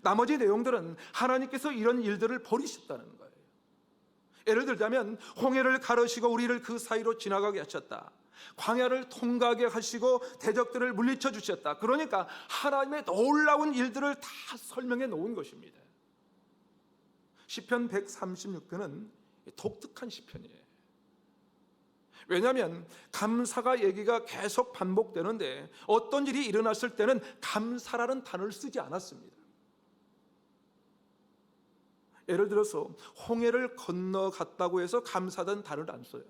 나머지 내용들은 하나님께서 이런 일들을 벌이셨다는 거예요. 예를 들자면 홍해를 가르시고 우리를 그 사이로 지나가게 하셨다. 광야를 통과하게 하시고 대적들을 물리쳐 주셨다. 그러니까 하나님의 놀라운 일들을 다 설명해 놓은 것입니다. 시편 136편은 독특한 시편이에요. 왜냐하면 감사가 얘기가 계속 반복되는데 어떤 일이 일어났을 때는 감사라는 단어를 쓰지 않았습니다. 예를 들어서 홍해를 건너갔다고 해서 감사하다는 단어를 안 써요.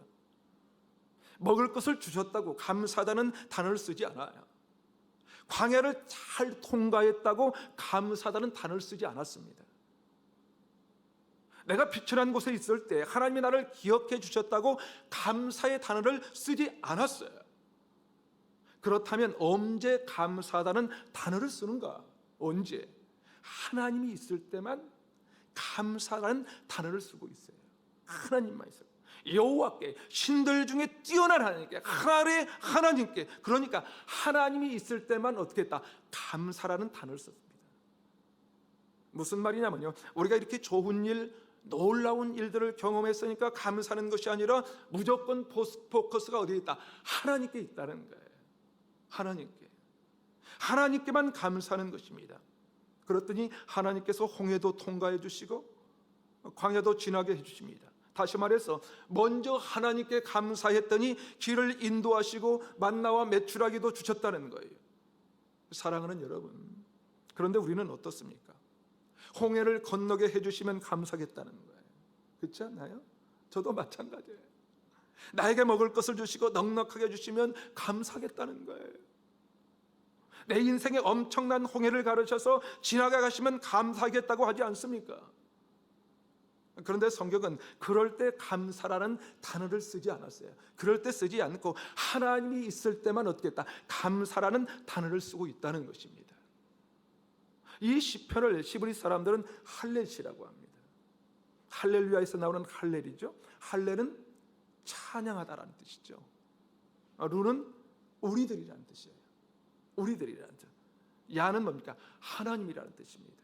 먹을 것을 주셨다고 감사하다는 단어를 쓰지 않아요. 광야를 잘 통과했다고 감사하다는 단어를 쓰지 않았습니다. 내가 비천한 곳에 있을 때 하나님이 나를 기억해 주셨다고 감사의 단어를 쓰지 않았어요. 그렇다면 언제 감사하다는 단어를 쓰는가? 언제? 하나님이 있을 때만 감사라는 단어를 쓰고 있어요. 하나님만 있어요. 여호와께, 신들 중에 뛰어난 하나님께, 하늘의 하나님께, 그러니까 하나님이 있을 때만 어떻게 했다? 감사라는 단어를 썼습니다. 무슨 말이냐면요, 우리가 이렇게 좋은 일, 놀라운 일들을 경험했으니까 감사하는 것이 아니라 무조건 포커스가 어디에 있다? 하나님께 있다는 거예요. 하나님께만 감사하는 것입니다. 그랬더니 하나님께서 홍해도 통과해 주시고 광야도 지나게 해 주십니다. 다시 말해서 먼저 하나님께 감사했더니 길을 인도하시고 만나와 메추라기도 주셨다는 거예요. 사랑하는 여러분, 그런데 우리는 어떻습니까? 홍해를 건너게 해주시면 감사하겠다는 거예요. 그렇지 않나요? 저도 마찬가지예요. 나에게 먹을 것을 주시고 넉넉하게 해주시면 감사하겠다는 거예요. 내 인생에 엄청난 홍해를 가르셔서 지나가 가시면 감사하겠다고 하지 않습니까? 그런데 성경은 그럴 때 감사라는 단어를 쓰지 않았어요. 그럴 때 쓰지 않고 하나님이 있을 때만 어떻게 했다? 감사라는 단어를 쓰고 있다는 것입니다. 이 시편을 히브리 사람들은 할렐이라고 합니다. 할렐루야에서 나오는 할렐이죠. 할렐은 찬양하다라는 뜻이죠. 루는 우리들이라는 뜻이에요. 우리들이라는 뜻. 야는 뭡니까? 하나님이라는 뜻입니다.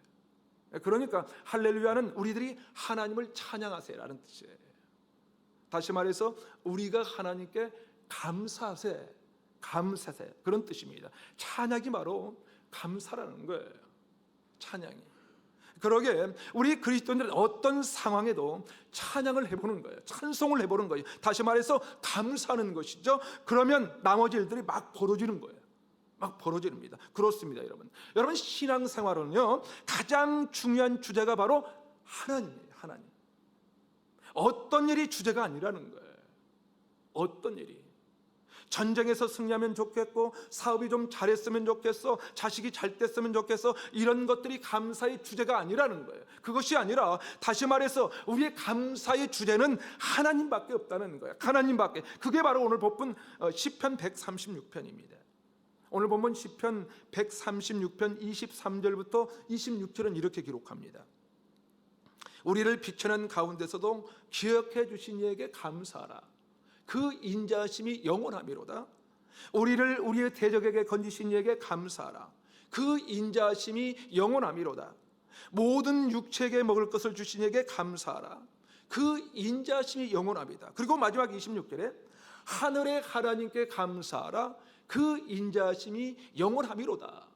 그러니까 할렐루야는 우리들이 하나님을 찬양하세라는 뜻이에요. 다시 말해서 우리가 하나님께 감사하세 그런 뜻입니다. 찬양이 바로 감사라는 거예요. 찬양이. 그러게 우리 그리스도인들은 어떤 상황에도 찬양을 해보는 거예요. 찬송을 해보는 거예요. 다시 말해서 감사하는 것이죠. 그러면 나머지 일들이 막 벌어지는 거예요. 막 벌어집니다. 그렇습니다, 여러분. 여러분, 신앙생활은요, 가장 중요한 주제가 바로 하나님이에요. 하나님. 어떤 일이 주제가 아니라는 거예요. 어떤 일이. 전쟁에서 승리하면 좋겠고, 사업이 좀 잘했으면 좋겠어, 자식이 잘 됐으면 좋겠어, 이런 것들이 감사의 주제가 아니라는 거예요. 그것이 아니라, 다시 말해서 우리의 감사의 주제는 하나님밖에 없다는 거예요. 하나님밖에. 그게 바로 오늘 본문 시편 136편입니다. 오늘 본문 시편 136편 23절부터 26절은 이렇게 기록합니다. 우리를 비추는 가운데서도 기억해 주신 이에게 감사하라. 그 인자하심이 영원하미로다. 우리를 우리의 대적에게 건지신 이에게 감사하라. 그 인자하심이 영원하미로다. 모든 육체에게 먹을 것을 주신 이에게 감사하라. 그 인자하심이 영원합니다. 그리고 마지막 26절에 하늘의 하나님께 감사하라. 그 인자하심이 영원하미로다.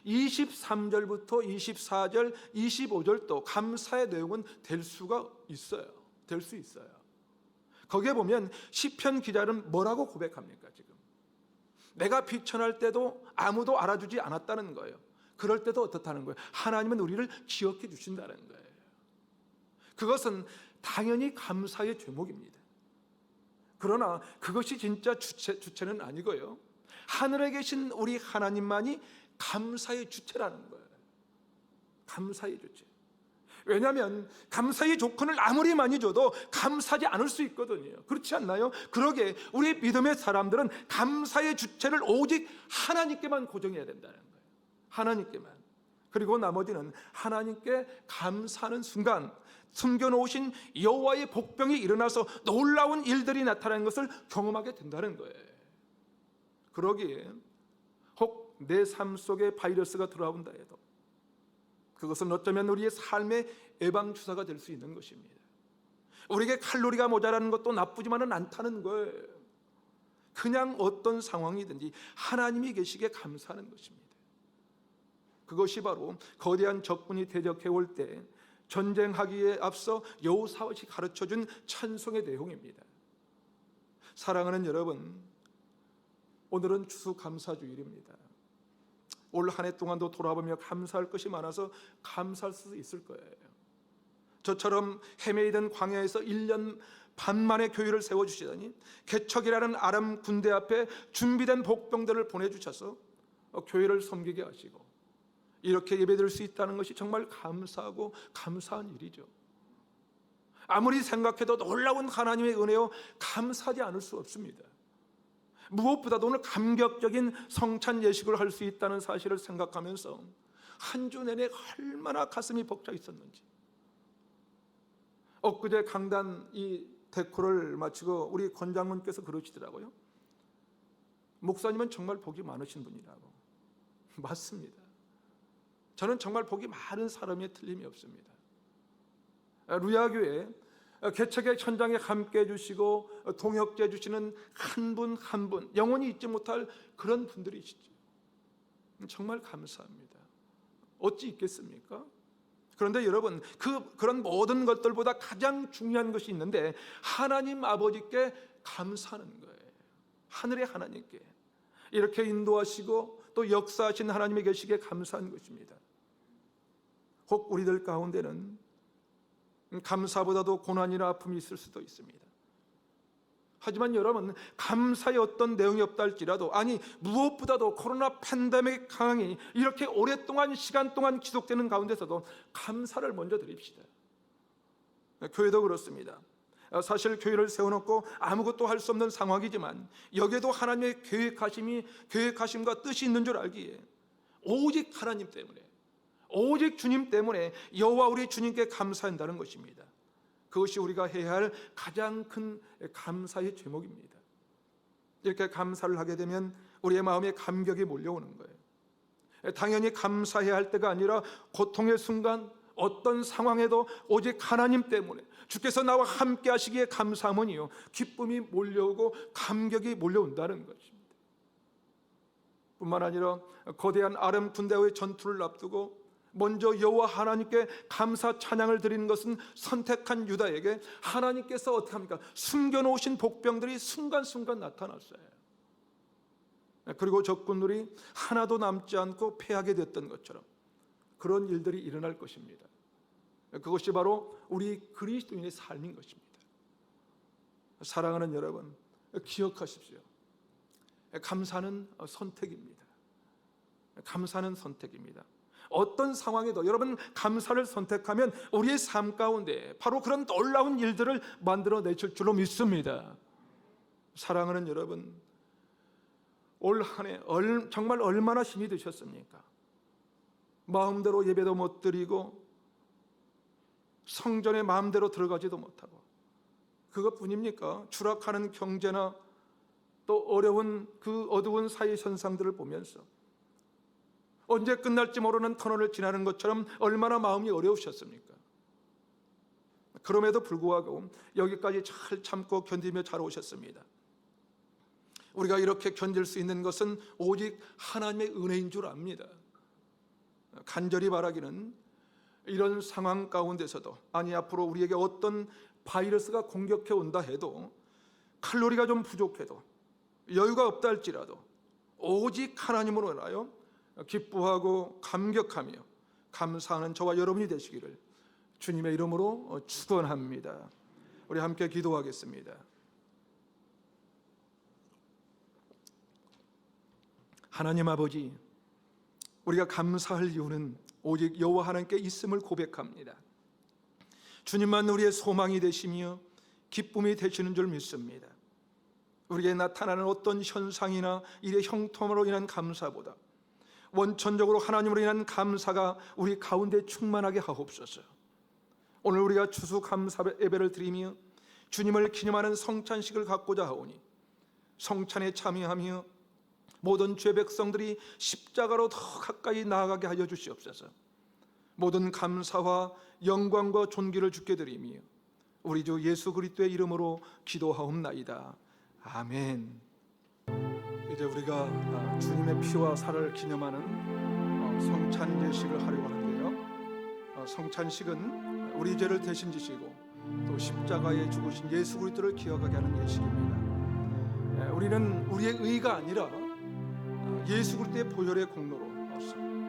23절부터 24절, 25절도 감사의 내용은 될 수가 있어요. 될 수 있어요. 거기에 보면 시편 기자는 뭐라고 고백합니까? 지금 내가 비천할 때도 아무도 알아주지 않았다는 거예요. 그럴 때도 어떻다는 거예요? 하나님은 우리를 기억해 주신다는 거예요. 그것은 당연히 감사의 제목입니다. 그러나 그것이 진짜 주체는 아니고요, 하늘에 계신 우리 하나님만이 감사의 주체라는 거예요. 감사의 주체. 왜냐하면 감사의 조건을 아무리 많이 줘도 감사하지 않을 수 있거든요. 그렇지 않나요? 그러게 우리 믿음의 사람들은 감사의 주체를 오직 하나님께만 고정해야 된다는 거예요. 하나님께만. 그리고 나머지는 하나님께 감사하는 순간 숨겨놓으신 여호와의 복병이 일어나서 놀라운 일들이 나타나는 것을 경험하게 된다는 거예요. 그러기에 혹 내 삶 속에 바이러스가 들어온다 해도 그것은 어쩌면 우리의 삶의 예방주사가 될 수 있는 것입니다. 우리에게 칼로리가 모자라는 것도 나쁘지만은 않다는 거예요. 그냥 어떤 상황이든지 하나님이 계시기에 감사하는 것입니다. 그것이 바로 거대한 적군이 대적해 올 때 전쟁하기에 앞서 여호사밧이 가르쳐준 찬송의 내용입니다. 사랑하는 여러분, 오늘은 추수감사주일입니다. 올 한 해 동안도 돌아보며 감사할 것이 많아서 감사할 수 있을 거예요. 저처럼 헤매이던 광야에서 1년 반 만에 교회를 세워주시다니, 개척이라는 아람 군대 앞에 준비된 복병들을 보내주셔서 교회를 섬기게 하시고 이렇게 예배드릴 수 있다는 것이 정말 감사하고 감사한 일이죠. 아무리 생각해도 놀라운 하나님의 은혜요, 감사하지 않을 수 없습니다. 무엇보다도 오늘 감격적인 성찬 예식을 할 수 있다는 사실을 생각하면서 한 주 내내 얼마나 가슴이 벅차 있었는지. 엊그제 강단 이 데코를 마치고 우리 권장군께서 그러시더라고요. 목사님은 정말 복이 많으신 분이라고. 맞습니다. 저는 정말 복이 많은 사람이 틀림이 없습니다. 루야교회 개척의 현장에 함께 해주시고 동역해 주시는 한 분 한 분, 영원히 잊지 못할 그런 분들이시죠. 정말 감사합니다. 어찌 있겠습니까? 그런데 여러분, 그런 모든 것들보다 가장 중요한 것이 있는데 하나님 아버지께 감사하는 거예요. 하늘의 하나님께 이렇게 인도하시고 또 역사하신 하나님의 계시기에 감사한 것입니다. 혹 우리들 가운데는 감사보다도 고난이나 아픔이 있을 수도 있습니다. 하지만 여러분, 감사의 어떤 내용이 없다 할지라도, 아니 무엇보다도 코로나 팬데믹 상황이 이렇게 오랫동안 시간 동안 지속되는 가운데서도 감사를 먼저 드립시다. 교회도 그렇습니다. 사실 교회를 세워놓고 아무것도 할 수 없는 상황이지만 여기에도 하나님의 계획하심과 뜻이 있는 줄 알기에 오직 하나님 때문에, 오직 주님 때문에 여호와 우리 주님께 감사한다는 것입니다. 그것이 우리가 해야 할 가장 큰 감사의 제목입니다. 이렇게 감사를 하게 되면 우리의 마음에 감격이 몰려오는 거예요. 당연히 감사해야 할 때가 아니라 고통의 순간, 어떤 상황에도 오직 하나님 때문에 주께서 나와 함께 하시기에 감사하면요, 기쁨이 몰려오고 감격이 몰려온다는 것입니다. 뿐만 아니라 거대한 아람 군대와의 전투를 앞두고 먼저 여호와 하나님께 감사 찬양을 드리는 것은 선택한 유다에게 하나님께서 어떻게 합니까? 숨겨놓으신 복병들이 순간순간 나타났어요. 그리고 적군들이 하나도 남지 않고 패하게 됐던 것처럼 그런 일들이 일어날 것입니다. 그것이 바로 우리 그리스도인의 삶인 것입니다. 사랑하는 여러분, 기억하십시오. 감사는 선택입니다. 감사는 선택입니다. 어떤 상황에도 여러분 감사를 선택하면 우리의 삶 가운데 바로 그런 놀라운 일들을 만들어내실 줄로 믿습니다. 사랑하는 여러분, 올 한 해 정말 얼마나 힘이 드셨습니까? 마음대로 예배도 못 드리고 성전에 마음대로 들어가지도 못하고 그것뿐입니까? 추락하는 경제나 또 어려운 그 어두운 사회 현상들을 보면서 언제 끝날지 모르는 터널을 지나는 것처럼 얼마나 마음이 어려우셨습니까? 그럼에도 불구하고 여기까지 잘 참고 견디며 잘 오셨습니다. 우리가 이렇게 견딜 수 있는 것은 오직 하나님의 은혜인 줄 압니다. 간절히 바라기는 이런 상황 가운데서도, 아니 앞으로 우리에게 어떤 바이러스가 공격해 온다 해도, 칼로리가 좀 부족해도, 여유가 없다 할지라도 오직 하나님으로 인하여 기뻐하고 감격하며 감사하는 저와 여러분이 되시기를 주님의 이름으로 축원합니다. 우리 함께 기도하겠습니다. 하나님 아버지, 우리가 감사할 이유는 오직 여호와 하나님께 있음을 고백합니다. 주님만 우리의 소망이 되시며 기쁨이 되시는 줄 믿습니다. 우리에게 나타나는 어떤 현상이나 일의 형통으로 인한 감사보다 원천적으로 하나님으로 인한 감사가 우리 가운데 충만하게 하옵소서. 오늘 우리가 추수감사 예배를 드리며 주님을 기념하는 성찬식을 갖고자 하오니 성찬에 참여하며 모든 죄 백성들이 십자가로 더 가까이 나아가게 하여 주시옵소서. 모든 감사와 영광과 존귀를 주께 드리며 우리 주 예수 그리스도의 이름으로 기도하옵나이다. 아멘. 이제 우리가 주님의 피와 살을 기념하는 성찬제식을 하려고 하는데요. 성찬식은 우리 죄를 대신 지시고 또 십자가에 죽으신 예수 그리스도를 기억하게 하는 예식입니다. 우리는 우리의 의가 아니라 예수 그리스도의 보혈의 공로로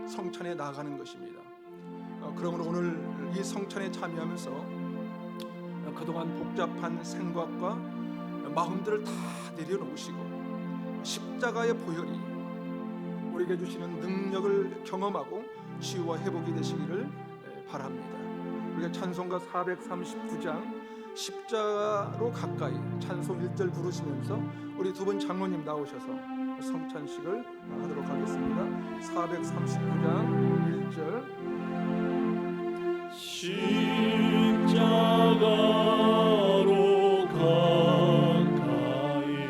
성찬에 나아가는 것입니다. 그러므로 오늘 이 성찬에 참여하면서 그동안 복잡한 생각과 마음들을 다 내려놓으시고 십자가의 보혈이 우리에게 주시는 능력을 경험하고 치유와 회복이 되시기를 바랍니다. 우리가 찬송가 439장 십자가로 가까이 찬송 1절 부르시면서 우리 두 분 장로님 나오셔서 성찬식을 하도록 하겠습니다. 439장 1절 십자가로 가까이 나를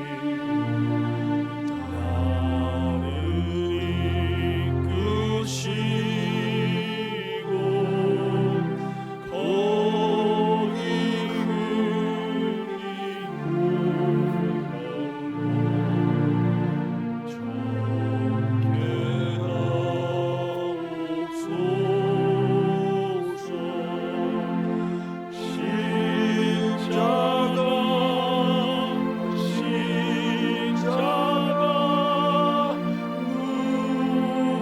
이끄시고 거기 흘리고 정케 하옵소서. 십자가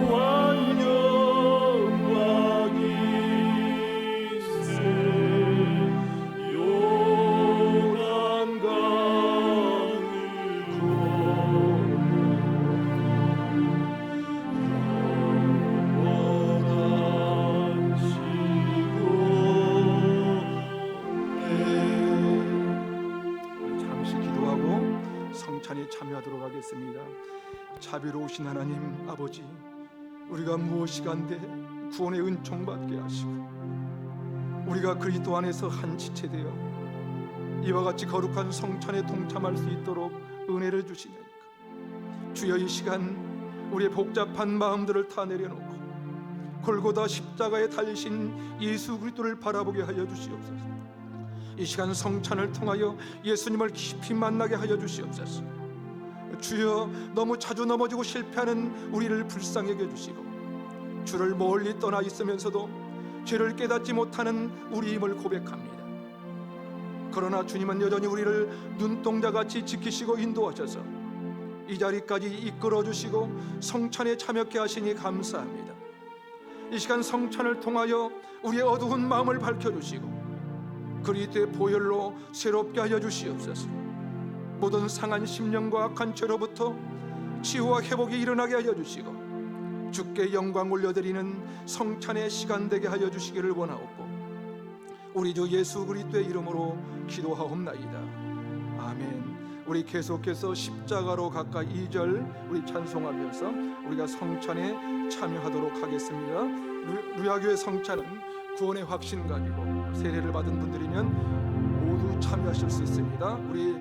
무한 영광이 있으 요단 강을 잠시 기도하고 성찬에 참여하도록 하겠습니다. 자비로우신 하나님 아버지, 우리가 무엇이간데 구원의 은총 받게 하시고 우리가 그리스도 안에서 한 지체되어 이와 같이 거룩한 성찬에 동참할 수 있도록 은혜를 주시니까 주여, 이 시간 우리의 복잡한 마음들을 다 내려놓고 골고다 십자가에 달리신 예수 그리스도를 바라보게 하여 주시옵소서. 이 시간 성찬을 통하여 예수님을 깊이 만나게 하여 주시옵소서. 주여, 너무 자주 넘어지고 실패하는 우리를 불쌍히 여겨주시고 주를 멀리 떠나 있으면서도 죄를 깨닫지 못하는 우리임을 고백합니다. 그러나 주님은 여전히 우리를 눈동자같이 지키시고 인도하셔서 이 자리까지 이끌어 주시고 성찬에 참여케 하시니 감사합니다. 이 시간 성찬을 통하여 우리의 어두운 마음을 밝혀주시고 그리스도의 보혈로 새롭게 하여 주시옵소서. 모든 상한 심령과 악한 죄로부터 치유와 회복이 일어나게 하여 주시고 주께 영광 올려드리는 성찬의 시간 되게 하여 주시기를 원하옵고 우리 주 예수 그리스도의 이름으로 기도하옵나이다. 아멘. 우리 계속해서 십자가로 가까이 2절 우리 찬송하면서 우리가 성찬에 참여하도록 하겠습니다. 루야교회 성찬은 구원의 확신 가지고 세례를 받은 분들이면 모두 참여하실 수 있습니다. 우리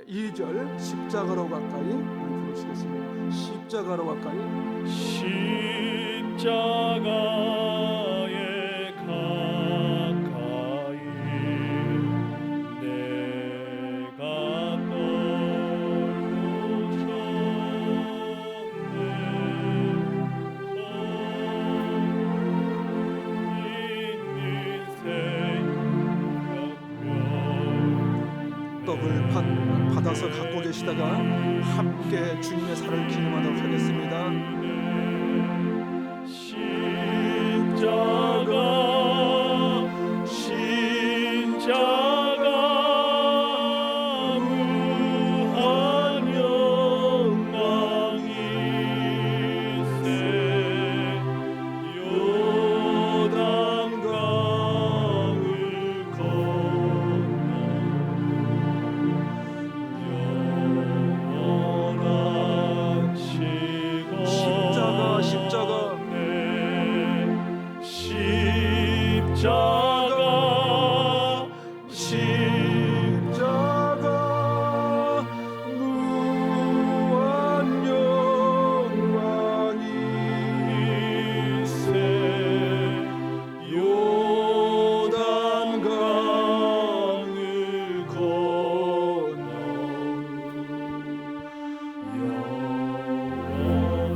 2절 십자가로 가까이 우리 부르시겠습니다. 십자가로 가까이 십자가에 가까이 내가 떡을 받아서 갖고 계시다가 함께 주님의 살을 기념하도록 하겠습니다. 십자가 무한 영광이 세 요단강을 건너 영원한 시간 십자가 무한 영광이 세 요단강을 건너 영원한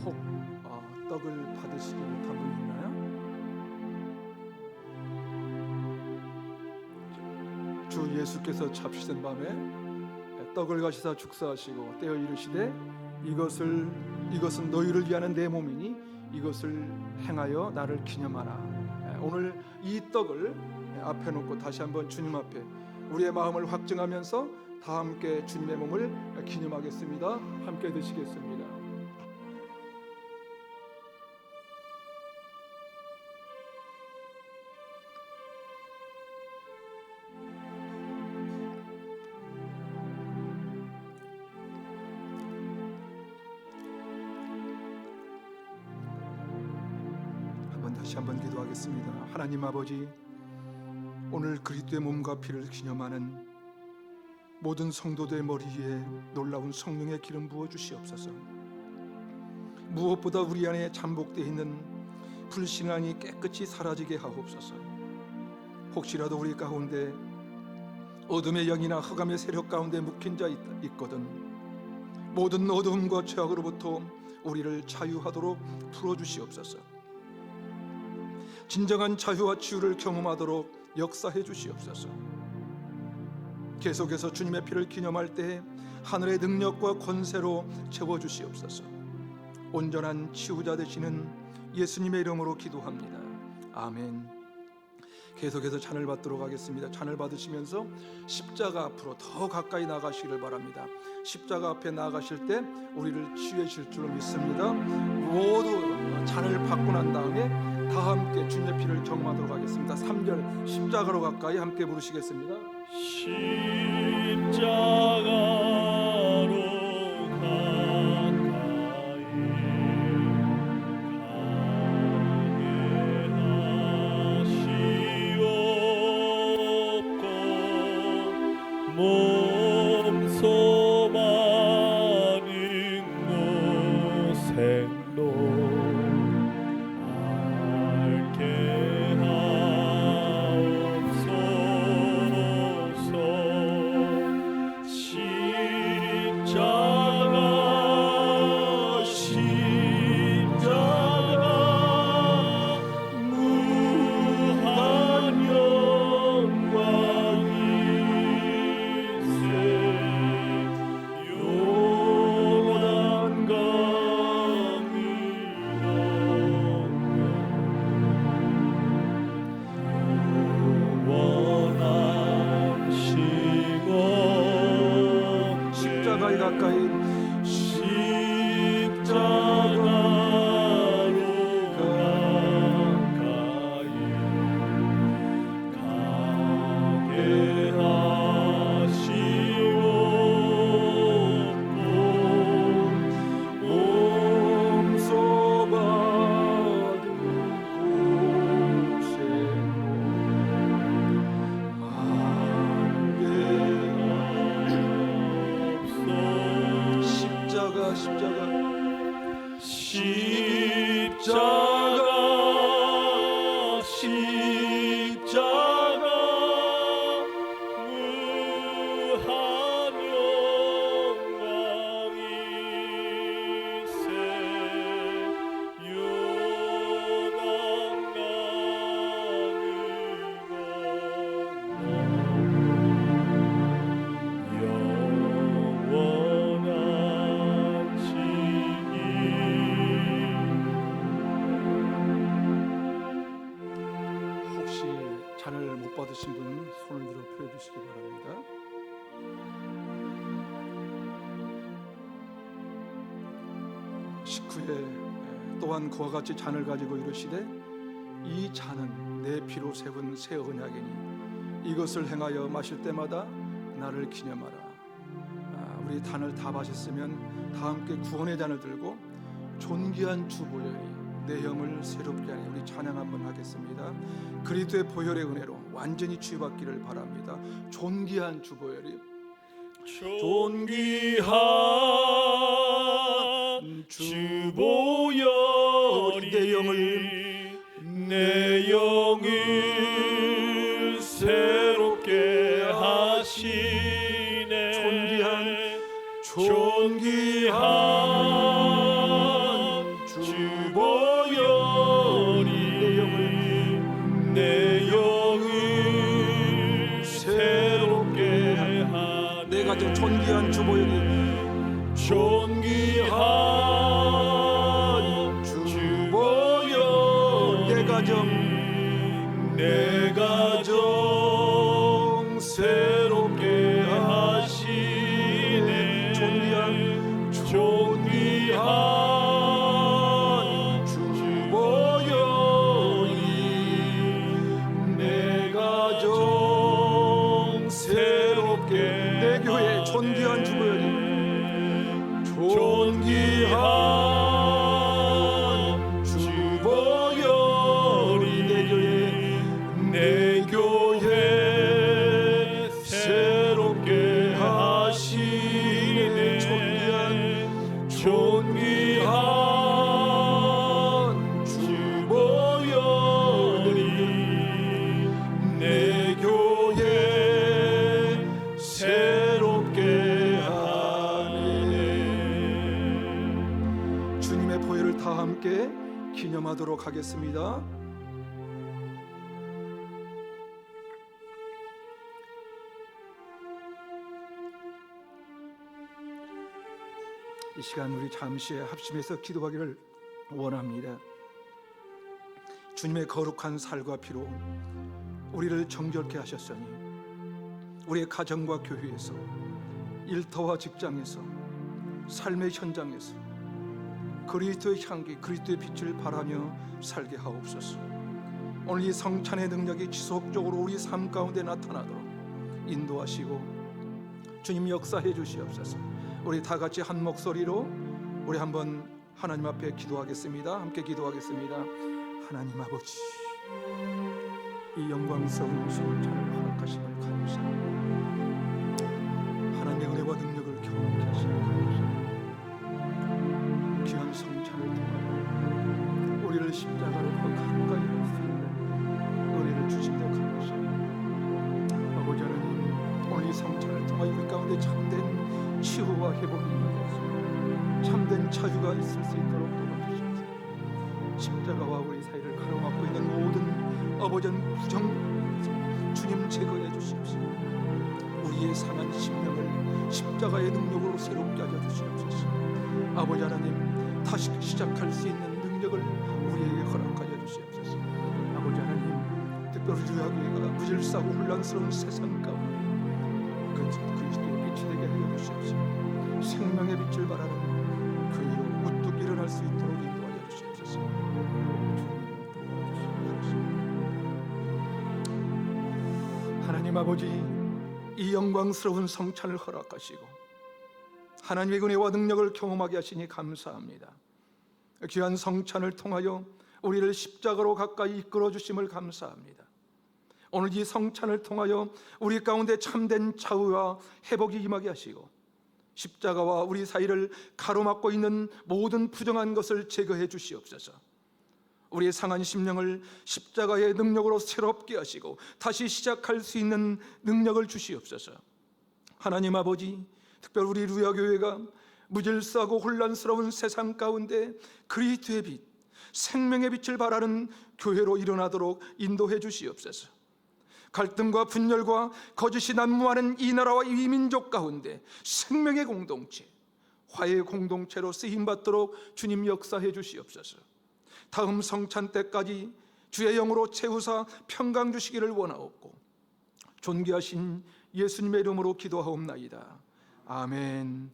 혹 떡을 받으시지 못한 분 있나요? 주 예수께서 잡히신 밤에 떡을 가시사 축사하시고 떼어 이르시되 이것은 너희를 위하는 내 몸이니 이것을 행하여 나를 기념하라. 오늘 이 떡을 앞에 놓고 다시 한번 주님 앞에 우리의 마음을 확증하면서 다 함께 주님의 몸을 기념하겠습니다. 함께 드시겠습니다. 다시 한번 기도하겠습니다. 하나님 아버지, 오늘 그리스도의 몸과 피를 기념하는 모든 성도들의 머리 위에 놀라운 성령의 기름 부어 주시옵소서. 무엇보다 우리 안에 잠복되어 있는 불신앙이 깨끗이 사라지게 하옵소서. 혹시라도 우리 가운데 어둠의 영이나 흑암의 세력 가운데 묶인 자 있거든 모든 어둠과 죄악으로부터 우리를 자유하도록 풀어주시옵소서. 진정한 자유와 치유를 경험하도록 역사해 주시옵소서. 계속해서 주님의 피를 기념할 때 하늘의 능력과 권세로 채워주시옵소서. 온전한 치유자 되시는 예수님의 이름으로 기도합니다. 아멘. 계속해서 잔을 받도록 하겠습니다. 잔을 받으시면서 십자가 앞으로 더 가까이 나가시기를 바랍니다. 십자가 앞에 나가실 때 우리를 치유하실 줄로 믿습니다. 모두 잔을 받고 난 다음에 다 함께 주님의 피를 경험하도록 하겠습니다. 3절 십자가로 가까이 함께 부르시겠습니다. 십자가로 가까이 가게 하시옵고 몸소 많은 고생로 십자가 십자가 무한 영광이세 영원한 지기. 혹시 잔을 못 받으신 분 손을 들어 펴주시기 바랍니다. 식후에 또한 그와 같이 잔을 가지고 이르시되 이 잔은 내 피로 세운 새 언약이니 이것을 행하여 마실 때마다 나를 기념하라. 우리 잔을 다 마셨으면 다 함께 구원의 잔을 들고 존귀한 주 보혈이 내 영을 새롭게 하니 우리 찬양 한번 하겠습니다. 그리스도의 보혈의 은혜로 완전히 치유받기를 바랍니다. 존귀한 주 보혈이 존귀한 주 보혈이 내 영을 새롭게 하시네. 존귀한 주 보혈이 내 영을 새롭게 하네. 내 가정 존귀한 주 보혈이 존귀한 주 보혈 내 가정 새롭게 하시네. 존귀한 주 보혈이 내 가정 새롭게 내 교회 존귀한 주 보혈이 존귀한 주 보혈이 내 교회 새롭게 하시네. 존귀한 주 보혈이 내 교회 새롭게 하네. 주님의 보혈을 다 함께 기념하도록 하겠습니다. 이 시간 우리 잠시 합심해서 기도하기를 원합니다. 주님의 거룩한 살과 피로 우리를 정결케 하셨으니 우리의 가정과 교회에서, 일터와 직장에서, 삶의 현장에서 그리스도의 향기, 그리스도의 빛을 바라며 살게 하옵소서. 오늘 이 성찬의 능력이 지속적으로 우리 삶 가운데 나타나도록 인도하시고 주님 역사해 주시옵소서. 우리 다 같이 한 목소리로 우리 한번 하나님 앞에 기도하겠습니다. 함께 기도하겠습니다. 하나님 아버지, 이 영광스러운 성찬을 허락하심을 감사합니다. 하나님의 은혜와 능력을 경험케 하시는 감사합니다. 귀한 성찬을 통하여 우리를 십자가로 더 가까이 할 수 있는 은혜를 주심에 감사합니다. 아버지 하나님, 오늘 이 성찬을 통하여 우리 가운데 참된 치유와 회복이 임하겠습니다. 참된 자유가 있을 수 있도록 도와주시옵소서. 십자가와 우리 사이를 가로막고 있는 모든 아버지는 부정 주님 제거해 주시옵소서. 우리의 상한 심령을 십자가의 능력으로 새롭게 하여 주시옵소서. 아버지 하나님, 다시 시작할 수 있는 능력을 우리에게 허락하여 주시옵소서. 아버지 하나님, 특별히 유아교회가 무질서하고 혼란스러운 세상 가운데 그리스도의 빛이 되게 하여 주시옵소서. 생명의 빛을 발하는 그 위로 우뚝 일어날 수 있도록 인도하여 주시옵소서. 하나님 아버지, 이 영광스러운 성찬을 허락하시고 하나님의 은혜와 능력을 경험하게 하시니 감사합니다. 귀한 성찬을 통하여 우리를 십자가로 가까이 이끌어 주심을 감사합니다. 오늘 이 성찬을 통하여 우리 가운데 참된 자유와 회복이 임하게 하시고 십자가와 우리 사이를 가로막고 있는 모든 부정한 것을 제거해 주시옵소서. 우리의 상한 심령을 십자가의 능력으로 새롭게 하시고 다시 시작할 수 있는 능력을 주시옵소서. 하나님 아버지, 특별 우리 루야교회가 무질서하고 혼란스러운 세상 가운데 그리스도의 빛, 생명의 빛을 발하는 교회로 일어나도록 인도해 주시옵소서. 갈등과 분열과 거짓이 난무하는 이 나라와 이 민족 가운데 생명의 공동체, 화해의 공동체로 쓰임받도록 주님 역사해 주시옵소서. 다음 성찬 때까지 주의 영으로 채우사 평강 주시기를 원하옵고 존귀하신 예수님의 이름으로 기도하옵나이다. 아멘.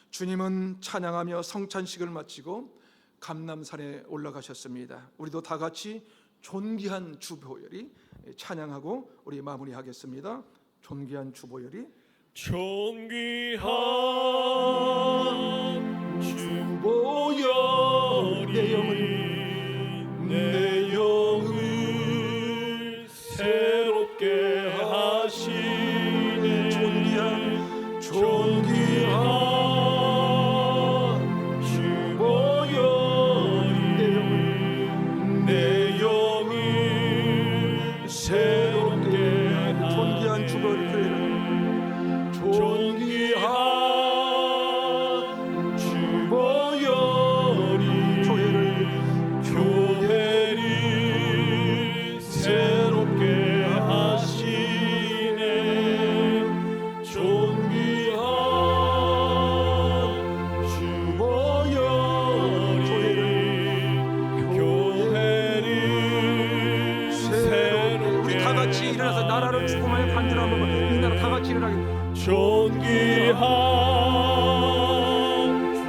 주님은 찬양하며 성찬식을 마치고 감람산에 올라가셨습니다. 우리도 다 같이 존귀한 주보혈이 찬양하고 우리 마무리하겠습니다. 존귀한 주보혈이 존귀한 주보혈 내 영을 새롭게 하시네. 존귀한 주보혈 내 영을 새롭게 하시네. 존귀한 주보혈 존귀한 주보혈이 교회를 새롭게 하시네. 존귀한 주보혈이 교회를 새롭게 우리 다 같이 일어나서 나라를 축복하며 간주를 한번 이 나라 다 같이 일어나겠습니다. 존귀한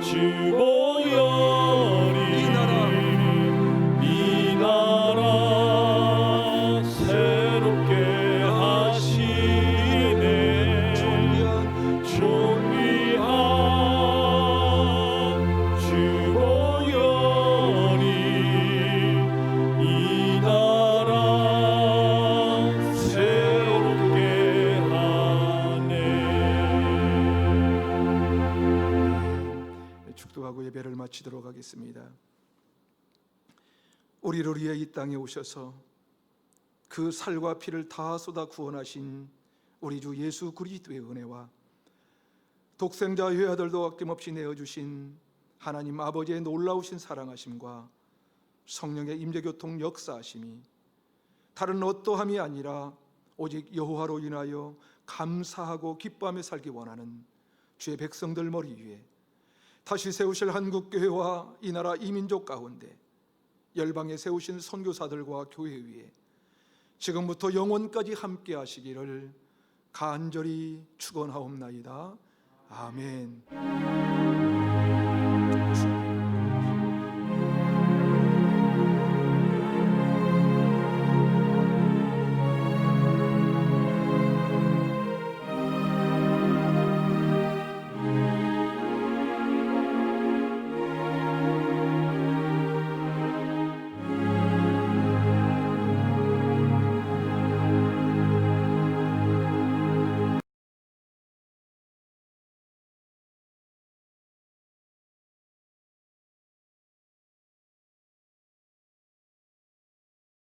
주보혈이 이 나라 새롭게 하시네. 존귀한 주보혈이 이 나라 새롭게 하네. 축도하고 예배를 마치도록 하겠습니다. 우리를 위해 이 땅에 오셔서 그 살과 피를 다 쏟아 구원하신 우리 주 예수 그리스도의 은혜와 독생자 외아들도 아낌없이 내어주신 하나님 아버지의 놀라우신 사랑하심과 성령의 임재교통 역사하심이 다른 어떠함이 아니라 오직 여호와로 인하여 감사하고 기뻐하며 살기 원하는 주의 백성들 머리 위에 다시 세우실 한국교회와 이 나라 이민족 가운데 열방에 세우신 선교사들과 교회 위에 지금부터 영원까지 함께 하시기를 간절히 축원하옵나이다. 아멘.